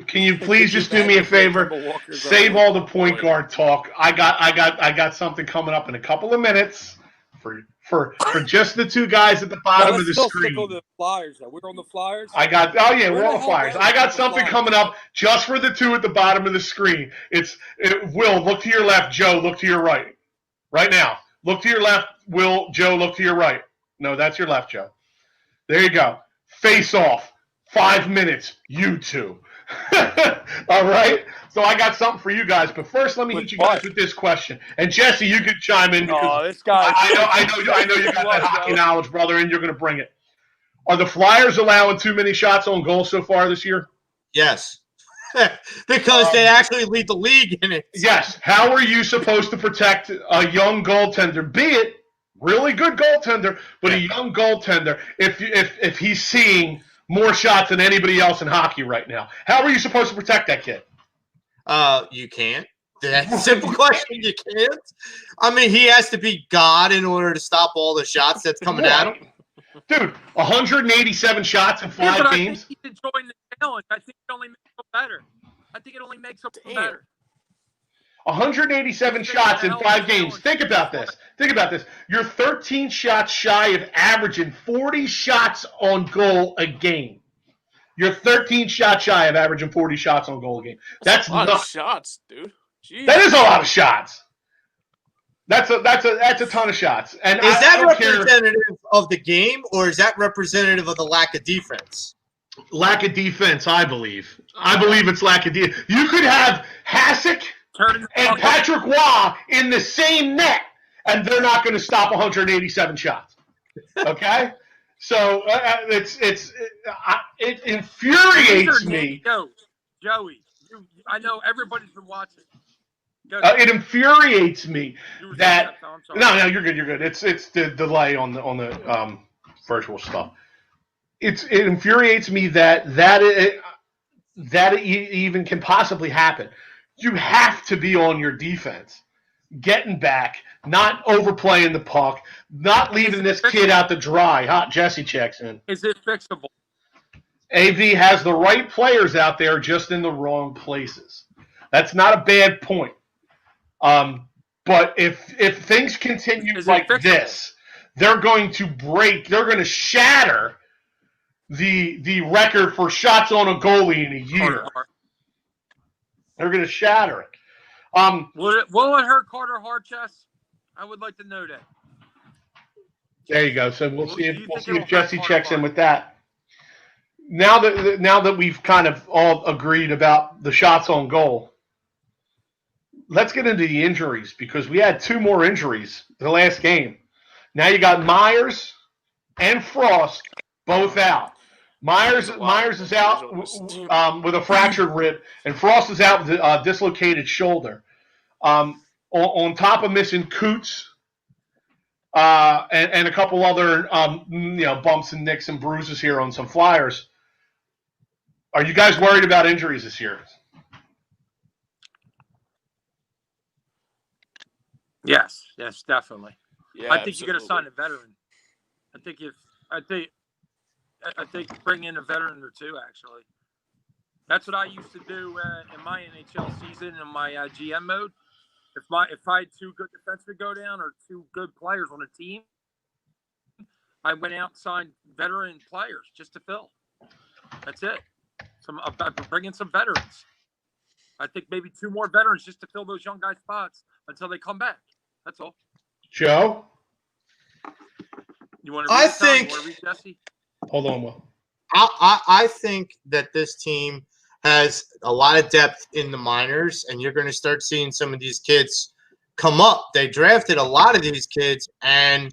Can you please just do me a favor? Save all the point guard talk. I got something coming up in a couple of minutes for just the two guys at the bottom of the screen. Stick on the Flyers. We're on the Flyers. We're on the Flyers. I got something coming up just for the two at the bottom of the screen. Will, look to your left. Joe, look to your right. Right now. Look to your left. Will, Joe, look to your right. No, that's your left, Joe. There you go. Face off. 5 minutes, you two. All right? So I got something for you guys, but first let me hit you guys with this question. And Jesse, you can chime in because this guy. I know you got that hockey knowledge, brother, and you're going to bring it. Are the Flyers allowing too many shots on goal so far this year? Yes. Because they actually lead the league in it. Yes. How are you supposed to protect a young goaltender, be it really good goaltender, but a young goaltender if he's seeing more shots than anybody else in hockey right now? How are you supposed to protect that kid? You can't. That's a simple question. You can't. I mean, he has to be God in order to stop all the shots that's coming at him. Dude, 187 shots in 5 games. I think he's enjoying the challenge. I think it only makes him better. I think it only makes him better. 187 shots in 5 games. Think about this. You're 13 shots shy of averaging 40 shots on goal a game. You're 13 shots shy of averaging 40 shots on goal a game. That's a lot of shots, dude. Jeez. That is a lot of shots. That's a ton of shots. And is that representative of the game, or is that representative of the lack of defense? Lack of defense, I believe. I believe it's lack of defense. You could have Hasek and Patrick Waugh in the same net, and they're not going to stop 187 shots. Okay, so it infuriates me. Joey, I know everybody's been watching. It infuriates me that no, you're good. You're good. It's the delay on the virtual stuff. It infuriates me that it even can possibly happen. You have to be on your defense, getting back, not overplaying the puck, not leaving this kid out to dry. Jesse checks in. Is it fixable? AV has the right players out there, just in the wrong places. That's not a bad point. But if things continue like this, they're going to break. They're going to shatter the record for shots on a goalie in a year. They're going to shatter it. Will it hurt Carter Harchess? I would like to know that. There you go. So we'll see if Jesse checks in with that. Now that we've kind of all agreed about the shots on goal, let's get into the injuries, because we had 2 more injuries the last game. Now you got Myers and Frost both out. Myers is out with a fractured rib, and Frost is out with a dislocated shoulder. On top of missing Coots and a couple other bumps and nicks and bruises here on some Flyers. Are you guys worried about injuries this year? Yes, definitely. Yeah, I think you're going to sign a veteran. I think bring in a veteran or 2, actually. That's what I used to do in my NHL season in my GM mode. If I had 2 good defensemen go down or 2 good players on a team, I went out and signed veteran players just to fill. That's it. Bring in some veterans. I think maybe 2 more veterans just to fill those young guys' spots until they come back. That's all. Joe? You want to read Jesse? Hold on, Will. I think that this team has a lot of depth in the minors, and you're going to start seeing some of these kids come up. They drafted a lot of these kids, and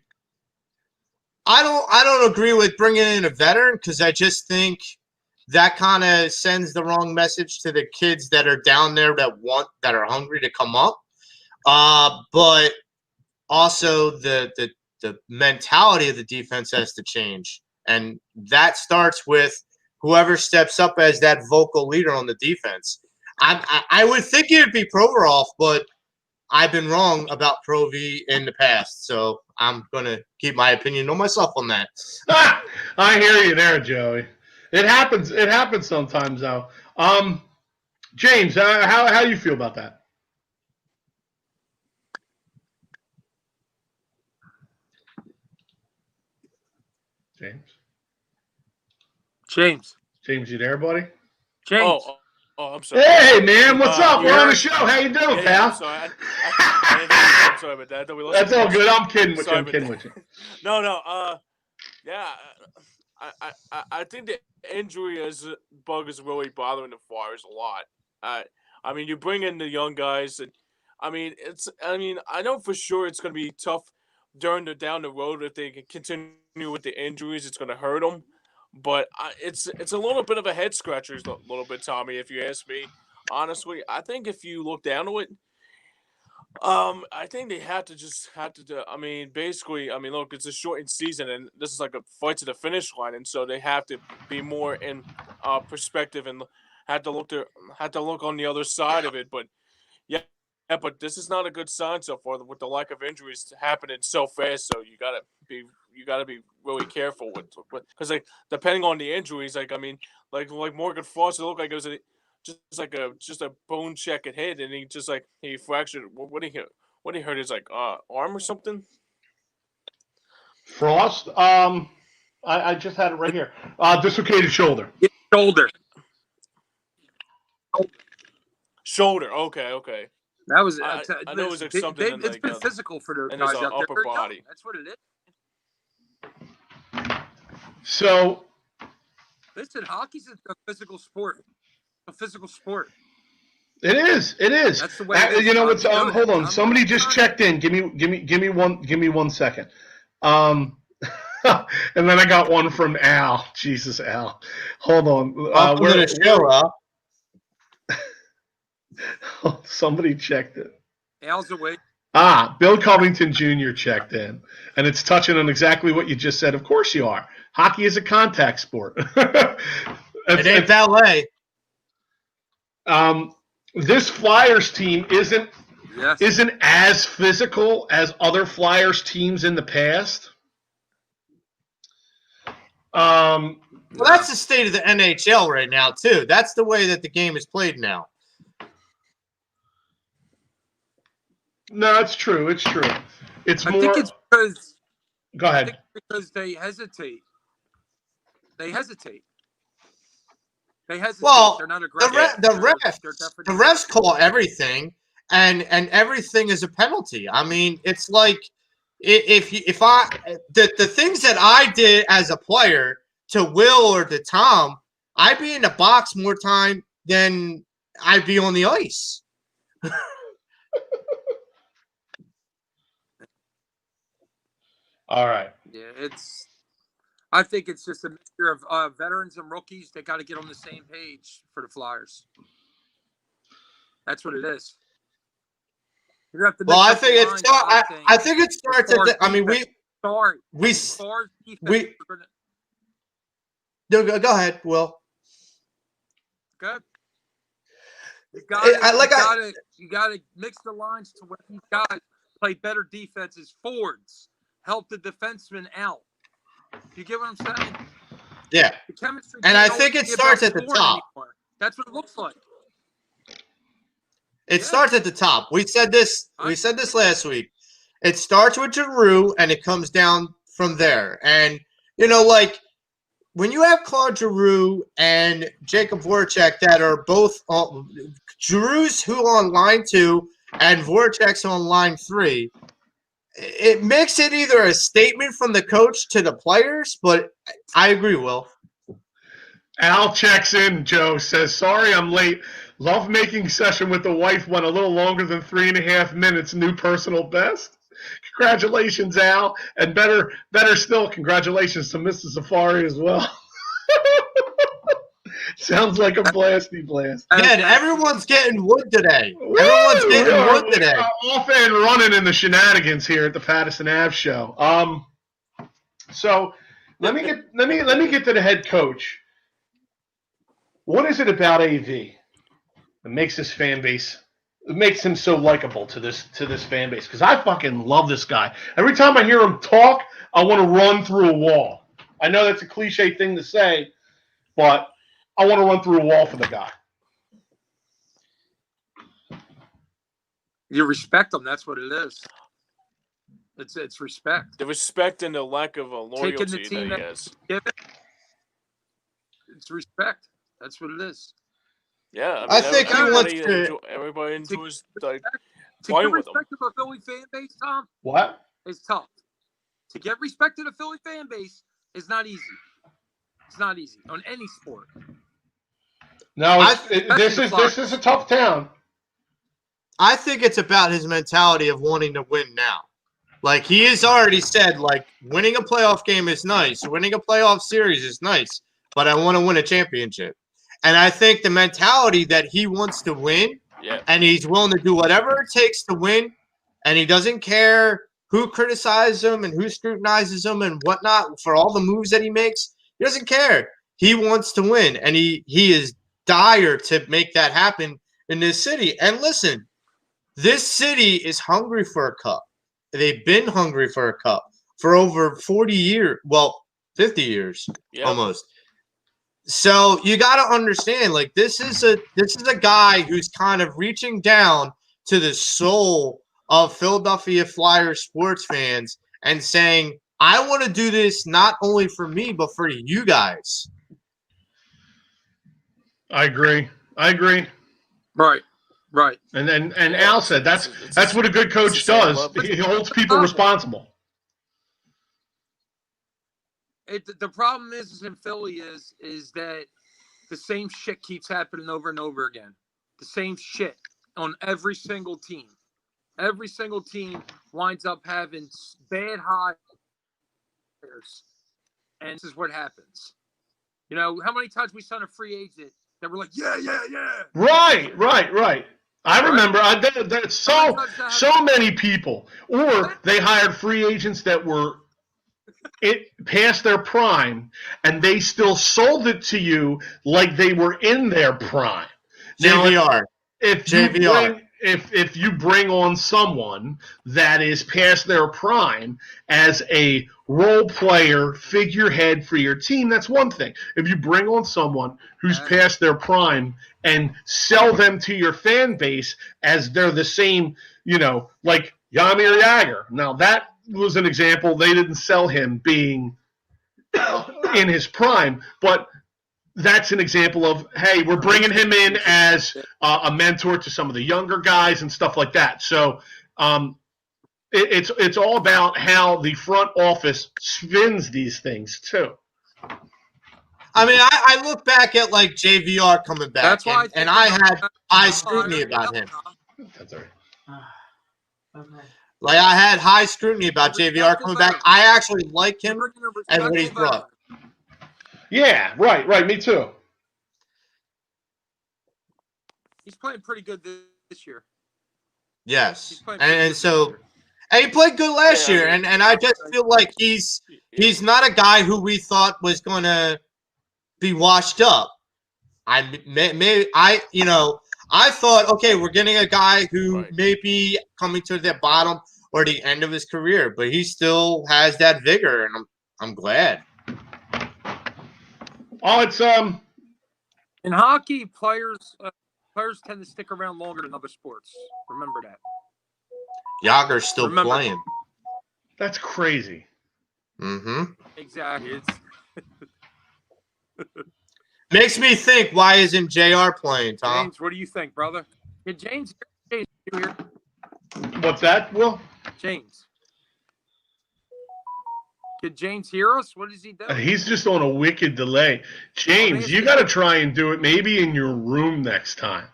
I don't agree with bringing in a veteran, because I just think that kind of sends the wrong message to the kids that are down there that are hungry to come up. But also the mentality of the defense has to change. And that starts with whoever steps up as that vocal leader on the defense. I would think it would be Provorov, but I've been wrong about Provy in the past. So I'm going to keep my opinion on myself on that. I hear you there, Joey. It happens. It happens sometimes, though. James, how you feel about that? James, you there, buddy? James. Oh, I'm sorry. Hey, man, what's up? We're on the show. How you doing, pal? I'm sorry. I'm sorry about that. That's all good. I'm kidding with you. No. Yeah. I think the injury bug is really bothering the Flyers a lot. I mean, you bring in the young guys, and I know for sure it's going to be tough down the road if they can continue with the injuries. It's going to hurt them. But it's a little bit of a head scratcher, a little bit, Tommy, if you ask me. Honestly, I think if you look down to it, I think they have to do. I mean, basically, look, it's a shortened season, and this is like a fight to the finish line, and so they have to be more in perspective and have to look on the other side of it. But yeah, but this is not a good sign so far with the lack of injuries happening so fast. So you gotta be really careful with because like depending on the injuries, like Morgan Foster looked like it was just a bone check and hit, and he fractured. What did he hurt? His arm or something? Frost. I just had it right here. Dislocated shoulder. Shoulder. Okay. That was. I know it was like something. It's been physical for the in guys his out there. upper body. That's what it is. So, listen, hockey's a physical sport. A physical sport. It is. That's the way. You know what's? Hold on. Somebody just checked in. Give me 1 second. And then I got one from Al. Jesus, Al. Hold on. Welcome to the show, Al. Somebody checked it. Al's away. Bill Covington Jr. checked in, and it's touching on exactly what you just said. Of course you are. Hockey is a contact sport. It ain't ballet. This Flyers team isn't as physical as other Flyers teams in the past. Well, that's the state of the NHL right now, too. That's the way that the game is played now. No, it's true. It's true. I think it's because. Go ahead. I think because they hesitate. Well, they're not aggressive. The refs call everything, and everything is a penalty. I mean, it's like the things that I did as a player to Will or to Tom, I'd be in the box more time than I'd be on the ice. All right. Yeah, I think it's just a mixture of veterans and rookies. They got to get on the same page for the Flyers. That's what it is. You have to. Well, I think it's. I think it starts at. Go ahead, Will. Good. You got to mix the lines to where these guys play better defense as forwards. Help the defenseman out. You get what I'm saying? Yeah. The chemistry. And I think it starts at the top. Anymore. That's what it looks like. It starts at the top. We said this last week. It starts with Giroux and it comes down from there. And when you have Claude Giroux and Jacob Voracek that are both Giroux's who on line 2 and Voracek's on line 3. It makes it either a statement from the coach to the players, but I agree, Will. Al checks in. Joe says, sorry I'm late. Love making session with the wife went a little longer than 3.5 minutes. New personal best. Congratulations, Al. And better still, congratulations to Mrs. Safari as well. Sounds like a blasty blast. Again, everyone's getting wood today. Everyone's getting wood today. Off and running in the shenanigans here at the Pattison Ave Show. So let me get to the head coach. What is it about AV that makes this fan base? It makes him so likable to this fan base because I fucking love this guy. Every time I hear him talk, I want to run through a wall. I know that's a cliche thing to say. but I want to run through a wall for the guy. You respect him. That's what it is. It's respect. The respect and the lack of a loyalty Taking the team that he has. It's respect. That's what it is. Yeah, I think he wants everybody enjoys like To playing get with him. respect of a Philly fan base, Tom, What? is tough. To get respect to the Philly fan base is not easy. It's not easy on any sport. No, this is a tough town. I think it's about his mentality of wanting to win now. Like, he has already said, like, winning a playoff game is nice. Winning a playoff series is nice. But I want to win a championship. And I think the mentality that he wants to win, and he's willing to do whatever it takes to win, and he doesn't care who criticizes him and who scrutinizes him and whatnot for all the moves that he makes. He doesn't care. He wants to win, and he is dire to make that happen in this city. And listen, this city is hungry for a cup. They've been hungry for a cup for over 40 years. Well, 50 years almost. So you got to understand, like, this is a guy who's kind of reaching down to the soul of Philadelphia Flyers sports fans and saying, I want to do this not only for me, but for you guys. I agree. Right. And Al said that's what a good coach does. He holds people responsible. The problem is in Philly is that the same shit keeps happening over and over again. The same shit on every single team. Every single team winds up having bad hires, and this is what happens. You know, how many times we signed a free agent that were like, yeah. Right. I remember that's so many people. Or they hired free agents that were past their prime, and they still sold it to you like they were in their prime. JVR. If you bring on someone that is past their prime as a role player, figurehead for your team, that's one thing. If you bring on someone who's past their prime and sell them to your fan base as they're the same, like Jaromir Jagr. Now, that was an example. They didn't sell him being in his prime, but that's an example of, hey, we're bringing him in as a mentor to some of the younger guys and stuff like that. So it's all about how the front office spins these things too. I mean, I look back at like JVR coming back, that's why I had high scrutiny about him. That's all right. Like, I had high scrutiny about JVR coming back. I actually like him and what he's brought. Yeah, right. Me too. He's playing pretty good this year. Yes, and so he played good last year, and I just feel like he's not a guy who we thought was going to be washed up. I thought, okay, we're getting a guy who may be coming to the bottom or the end of his career, but he still has that vigor, and I'm glad. Oh, it's in hockey, players tend to stick around longer than other sports. Remember that. Jagr's still playing. That's crazy. Mm-hmm. Exactly. Makes me think, why isn't JR playing, Tom? James, what do you think, brother? Did James here? What's that, Will? James. Could James hear us? What does he do? He's just on a wicked delay. James, you got to try and do it maybe in your room next time.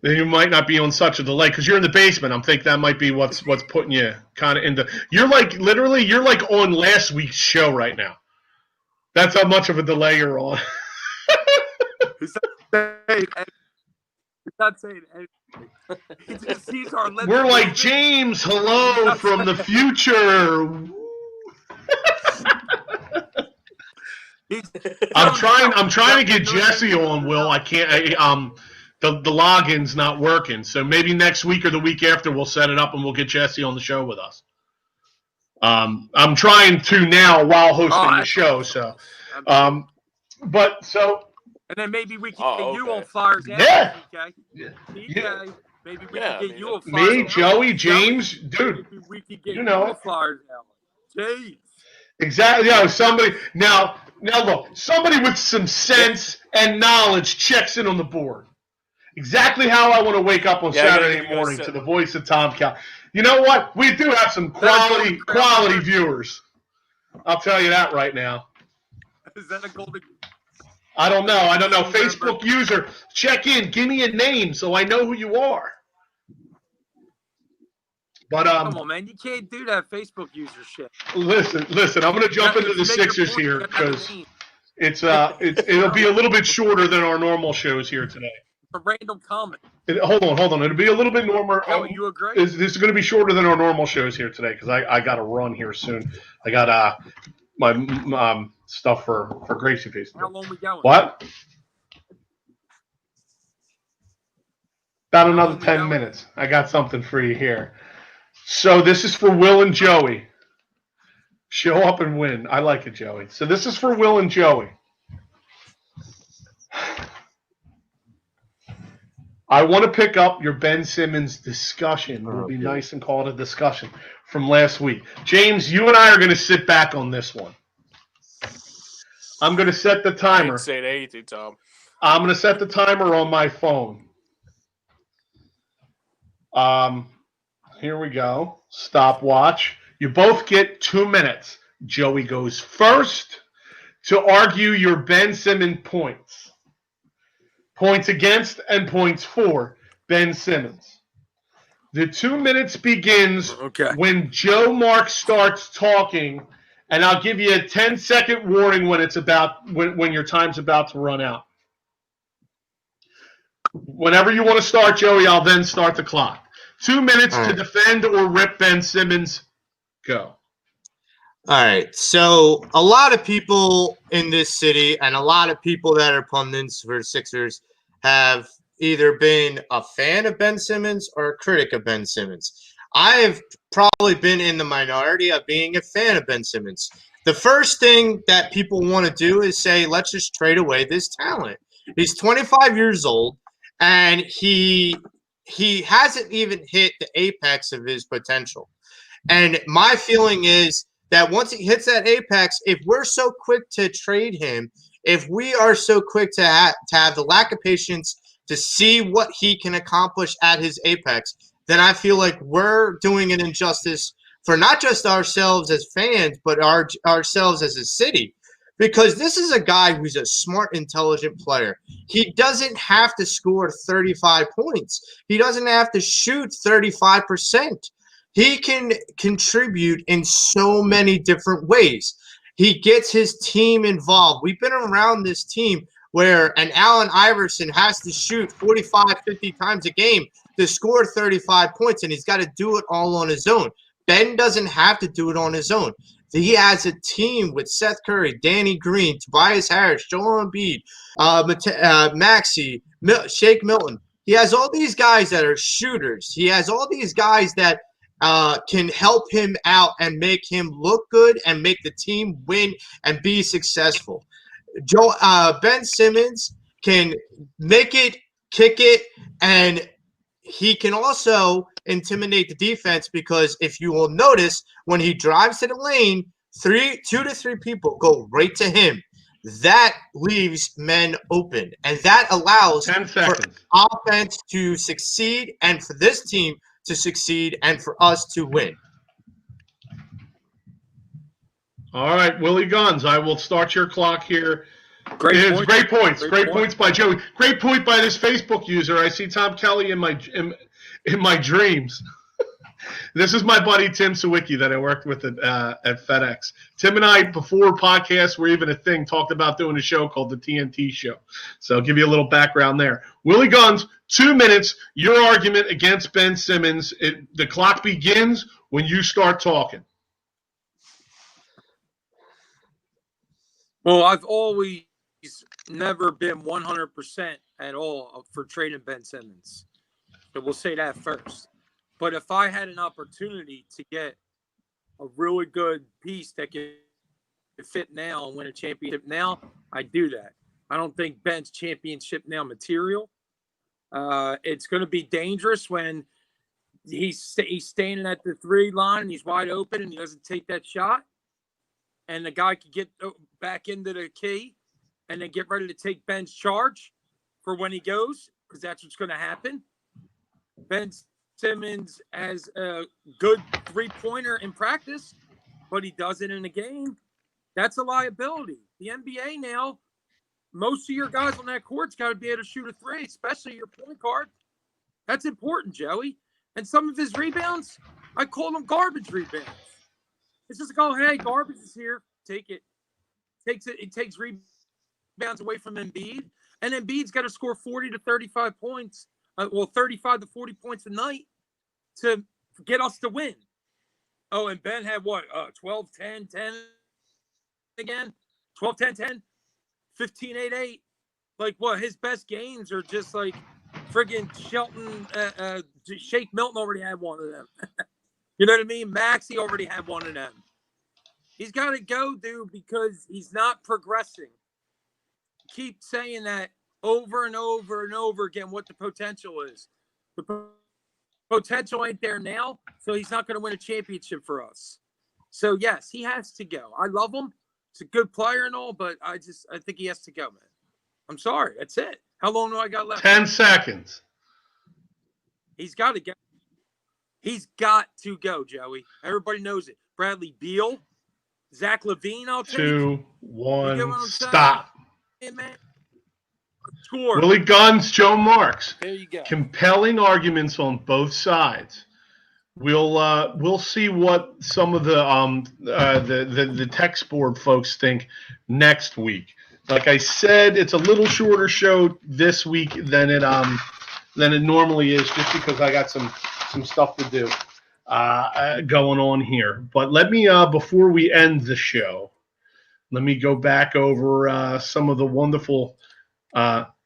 Then you might not be on such a delay because you're in the basement. I'm thinking that might be what's putting you kind of into. You're like on last week's show right now. That's how much of a delay you're on. He's not saying anything. He just sees our letter. We're like, James, hello from the future. I'm trying to get Jesse on, Will. I can't. The login's not working. So maybe next week or the week after we'll set it up and we'll get Jesse on the show with us. I'm trying to now while hosting the show. So, And then maybe we can get you on Flyers out, Yeah. TK. Yeah. TK, maybe we can get you on Me, Flyers Joey, out. James, dude. Maybe we can get You know on it. Flyers out. Jeez. Exactly. Yo, somebody now look, somebody with some sense and knowledge checks in on the board. Exactly how I want to wake up on Saturday morning to the voice of Tom Cal. You know what? We do have some quality viewers. I'll tell you that right now. Is that a golden? I don't know. Facebook user, check in. Give me a name so I know who you are. But come on, man, you can't do that Facebook user shit. Listen. I'm going to jump into the Sixers here because it'll be a little bit shorter than our normal shows here today. A random comment. Hold on. It'll be a little bit normal. Joey, you agree? This is going to be shorter than our normal shows here today because I got to run here soon. I got my stuff for Gracie Feast. How long we going? What? About another 10 minutes. I got something for you here. So this is for Will and Joey. Show up and win. I like it, Joey. So this is for Will and Joey. I want to pick up your Ben Simmons discussion. It'll be nice and call it a discussion from last week. James, you and I are going to sit back on this one. I'm going to set the timer. I didn't say anything, Tom. I'm going to set the timer on my phone. Here we go. Stopwatch. You both get 2 minutes. Joey goes first to argue your Ben Simmons points. Points against and points for Ben Simmons. The 2 minutes begins when Joe Mark starts talking, and I'll give you a 10-second warning when it's when your time's about to run out. Whenever you want to start, Joey, I'll then start the clock. 2 minutes to defend or rip Ben Simmons. Go. All right. So a lot of people in this city and a lot of people that are pundits for Sixers have either been a fan of Ben Simmons or a critic of Ben Simmons. I have probably been in the minority of being a fan of Ben Simmons. The first thing that people want to do is say, let's just trade away this talent. He's 25 years old, and he hasn't even hit the apex of his potential. And my feeling is that once he hits that apex, if we're so quick to trade him, if we are so quick to have the lack of patience to see what he can accomplish at his apex, then I feel like we're doing an injustice for not just ourselves as fans, but ourselves as a city. Because this is a guy who's a smart, intelligent player. He doesn't have to score 35 points. He doesn't have to shoot 35%. He can contribute in so many different ways. He gets his team involved. We've been around this team where an Allen Iverson has to shoot 45, 50 times a game to score 35 points, and he's got to do it all on his own. Ben doesn't have to do it on his own. He has a team with Seth Curry, Danny Green, Tobias Harris, Joel Embiid, Maxey, Shake Milton. He has all these guys that are shooters. He has all these guys that can help him out and make him look good and make the team win and be successful. Ben Simmons can make it, kick it, and he can also intimidate the defense because if you will notice, when he drives to the lane, 2 to 3 people go right to him. That leaves men open, and that allows for offense to succeed and for this team to succeed and for us to win. All right, Willie Guns, I will start your clock here. Great points. Great points by Joey. Great point by this Facebook user. I see Tom Kelly in my dreams. This is my buddy Tim Sawicki that I worked with at FedEx. Tim and I, before podcasts were even a thing, talked about doing a show called the TNT Show. So I'll give you a little background there. Willie Guns, 2 minutes, your argument against Ben Simmons. The clock begins when you start talking. Well, I've always never been 100% at all for trading Ben Simmons. So we'll say that first. But if I had an opportunity to get a really good piece that could fit now and win a championship now, I'd do that. I don't think Ben's championship now material. It's going to be dangerous when he's standing at the 3 line and he's wide open and he doesn't take that shot. And the guy could get back into the key and then get ready to take Ben's charge for when he goes, because that's what's going to happen. Ben Simmons has a good 3-pointer in practice, but he does it in a game. That's a liability. The NBA now, most of your guys on that court's got to be able to shoot a 3, especially your point guard. That's important, Joey. And some of his rebounds, I call them garbage rebounds. It's just like, oh, hey, garbage is here. Take it. It takes rebounds away from Embiid. And Embiid's got to score 40 to 35 points. 35 to 40 points a night to get us to win. Oh, and Ben had what? 12, 10, 10 again? 12, 10, 10, 15, 8, 8. Like, what? His best games are just like friggin' Shelton, Shake Milton already had one of them. You know what I mean? Maxey already had one of them. He's got to go, dude, because he's not progressing. Keep saying that over and over and over again what the potential is. The potential ain't there now, so he's not going to win a championship for us. So, yes, he has to go. I love him. He's a good player and all, but I think he has to go, man. I'm sorry. That's it. How long do I got left? 10 seconds. He's got to go. He's got to go, Joey. Everybody knows it. Bradley Beal, Zach LaVine, I'll take. 2, 1, stop. Hey, man. Score. Willie Guns, Joe Marks. There you go. Compelling arguments on both sides. We'll see what some of the text board folks think next week. Like I said, it's a little shorter show this week than it normally is, just because I got some stuff to do going on here. But let me before we end the show, let me go back over some of the wonderful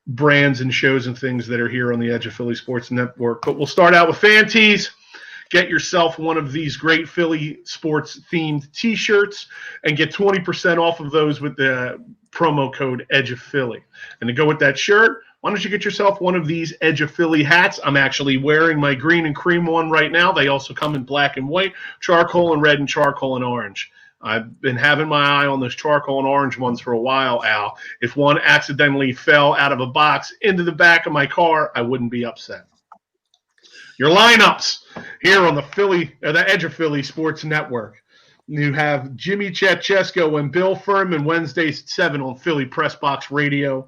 brands and shows and things that are here on the Edge of Philly Sports Network. But we'll start out with Fantees. Get yourself one of these great Philly sports themed T-shirts and get 20% off of those with the promo code Edge of Philly. And to go with that shirt, why don't you get yourself one of these Edge of Philly hats? I'm actually wearing my green and cream one right now. They also come in black and white, charcoal and red, and charcoal and orange. I've been having my eye on those charcoal and orange ones for a while, Al. If one accidentally fell out of a box into the back of my car, I wouldn't be upset. Your lineups here on the Edge of Philly Sports Network. You have Jimmy Chetchesko and Bill Furman Wednesdays at 7 on Philly Press Box Radio.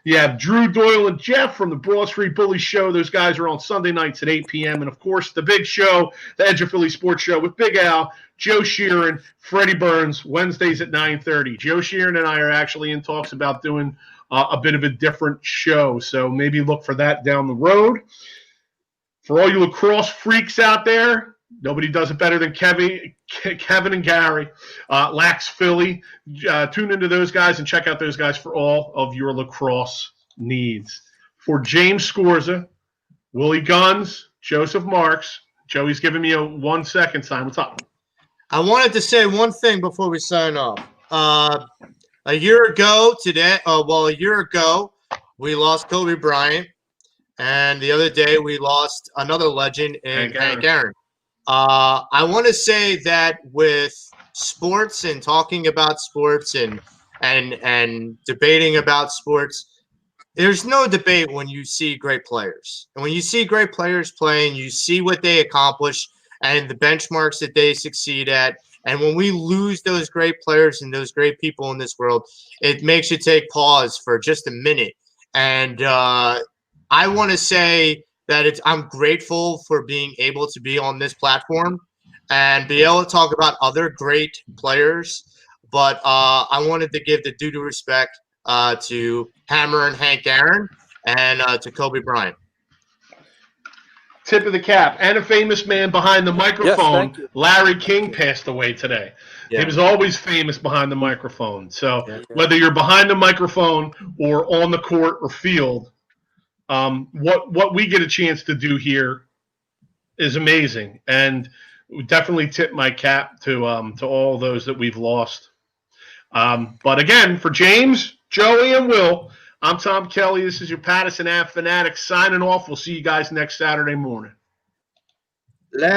You have Drew Doyle and Jeff from the Broad Street Bully Show. Those guys are on Sunday nights at 8 p.m. And, of course, the big show, the Edge of Philly Sports Show with Big Al, Joe Sheeran, Freddie Burns, Wednesdays at 9:30. Joe Sheeran and I are actually in talks about doing a bit of a different show, so maybe look for that down the road. For all you lacrosse freaks out there, nobody does it better than Kevin and Gary. Lax Philly. Tune into those guys and check out those guys for all of your lacrosse needs. For James Scorza, Willie Guns, Joseph Marks. Joey's giving me a 1 second sign. What's up? I wanted to say one thing before we sign off. A year ago, we lost Kobe Bryant. And the other day, we lost another legend in Hank Aaron. I want to say that with sports and talking about sports and debating about sports, there's no debate when you see great players. And when you see great players playing, you see what they accomplish and the benchmarks that they succeed at. And when we lose those great players and those great people in this world, it makes you take pause for just a minute. And I want to say that I'm grateful for being able to be on this platform and be able to talk about other great players. But I wanted to give the due to respect to Hammer and Hank Aaron and to Kobe Bryant. Tip of the cap. And a famous man behind the microphone, yes, Larry King, passed away today. Yeah. He was always famous behind the microphone. So whether you're behind the microphone or on the court or field, what we get a chance to do here is amazing, and definitely tip my cap to all those that we've lost. But again, for James, Joey and Will. I'm Tom Kelly. This is your Pattison Ave Phanatics signing off. We'll see you guys next Saturday morning. Let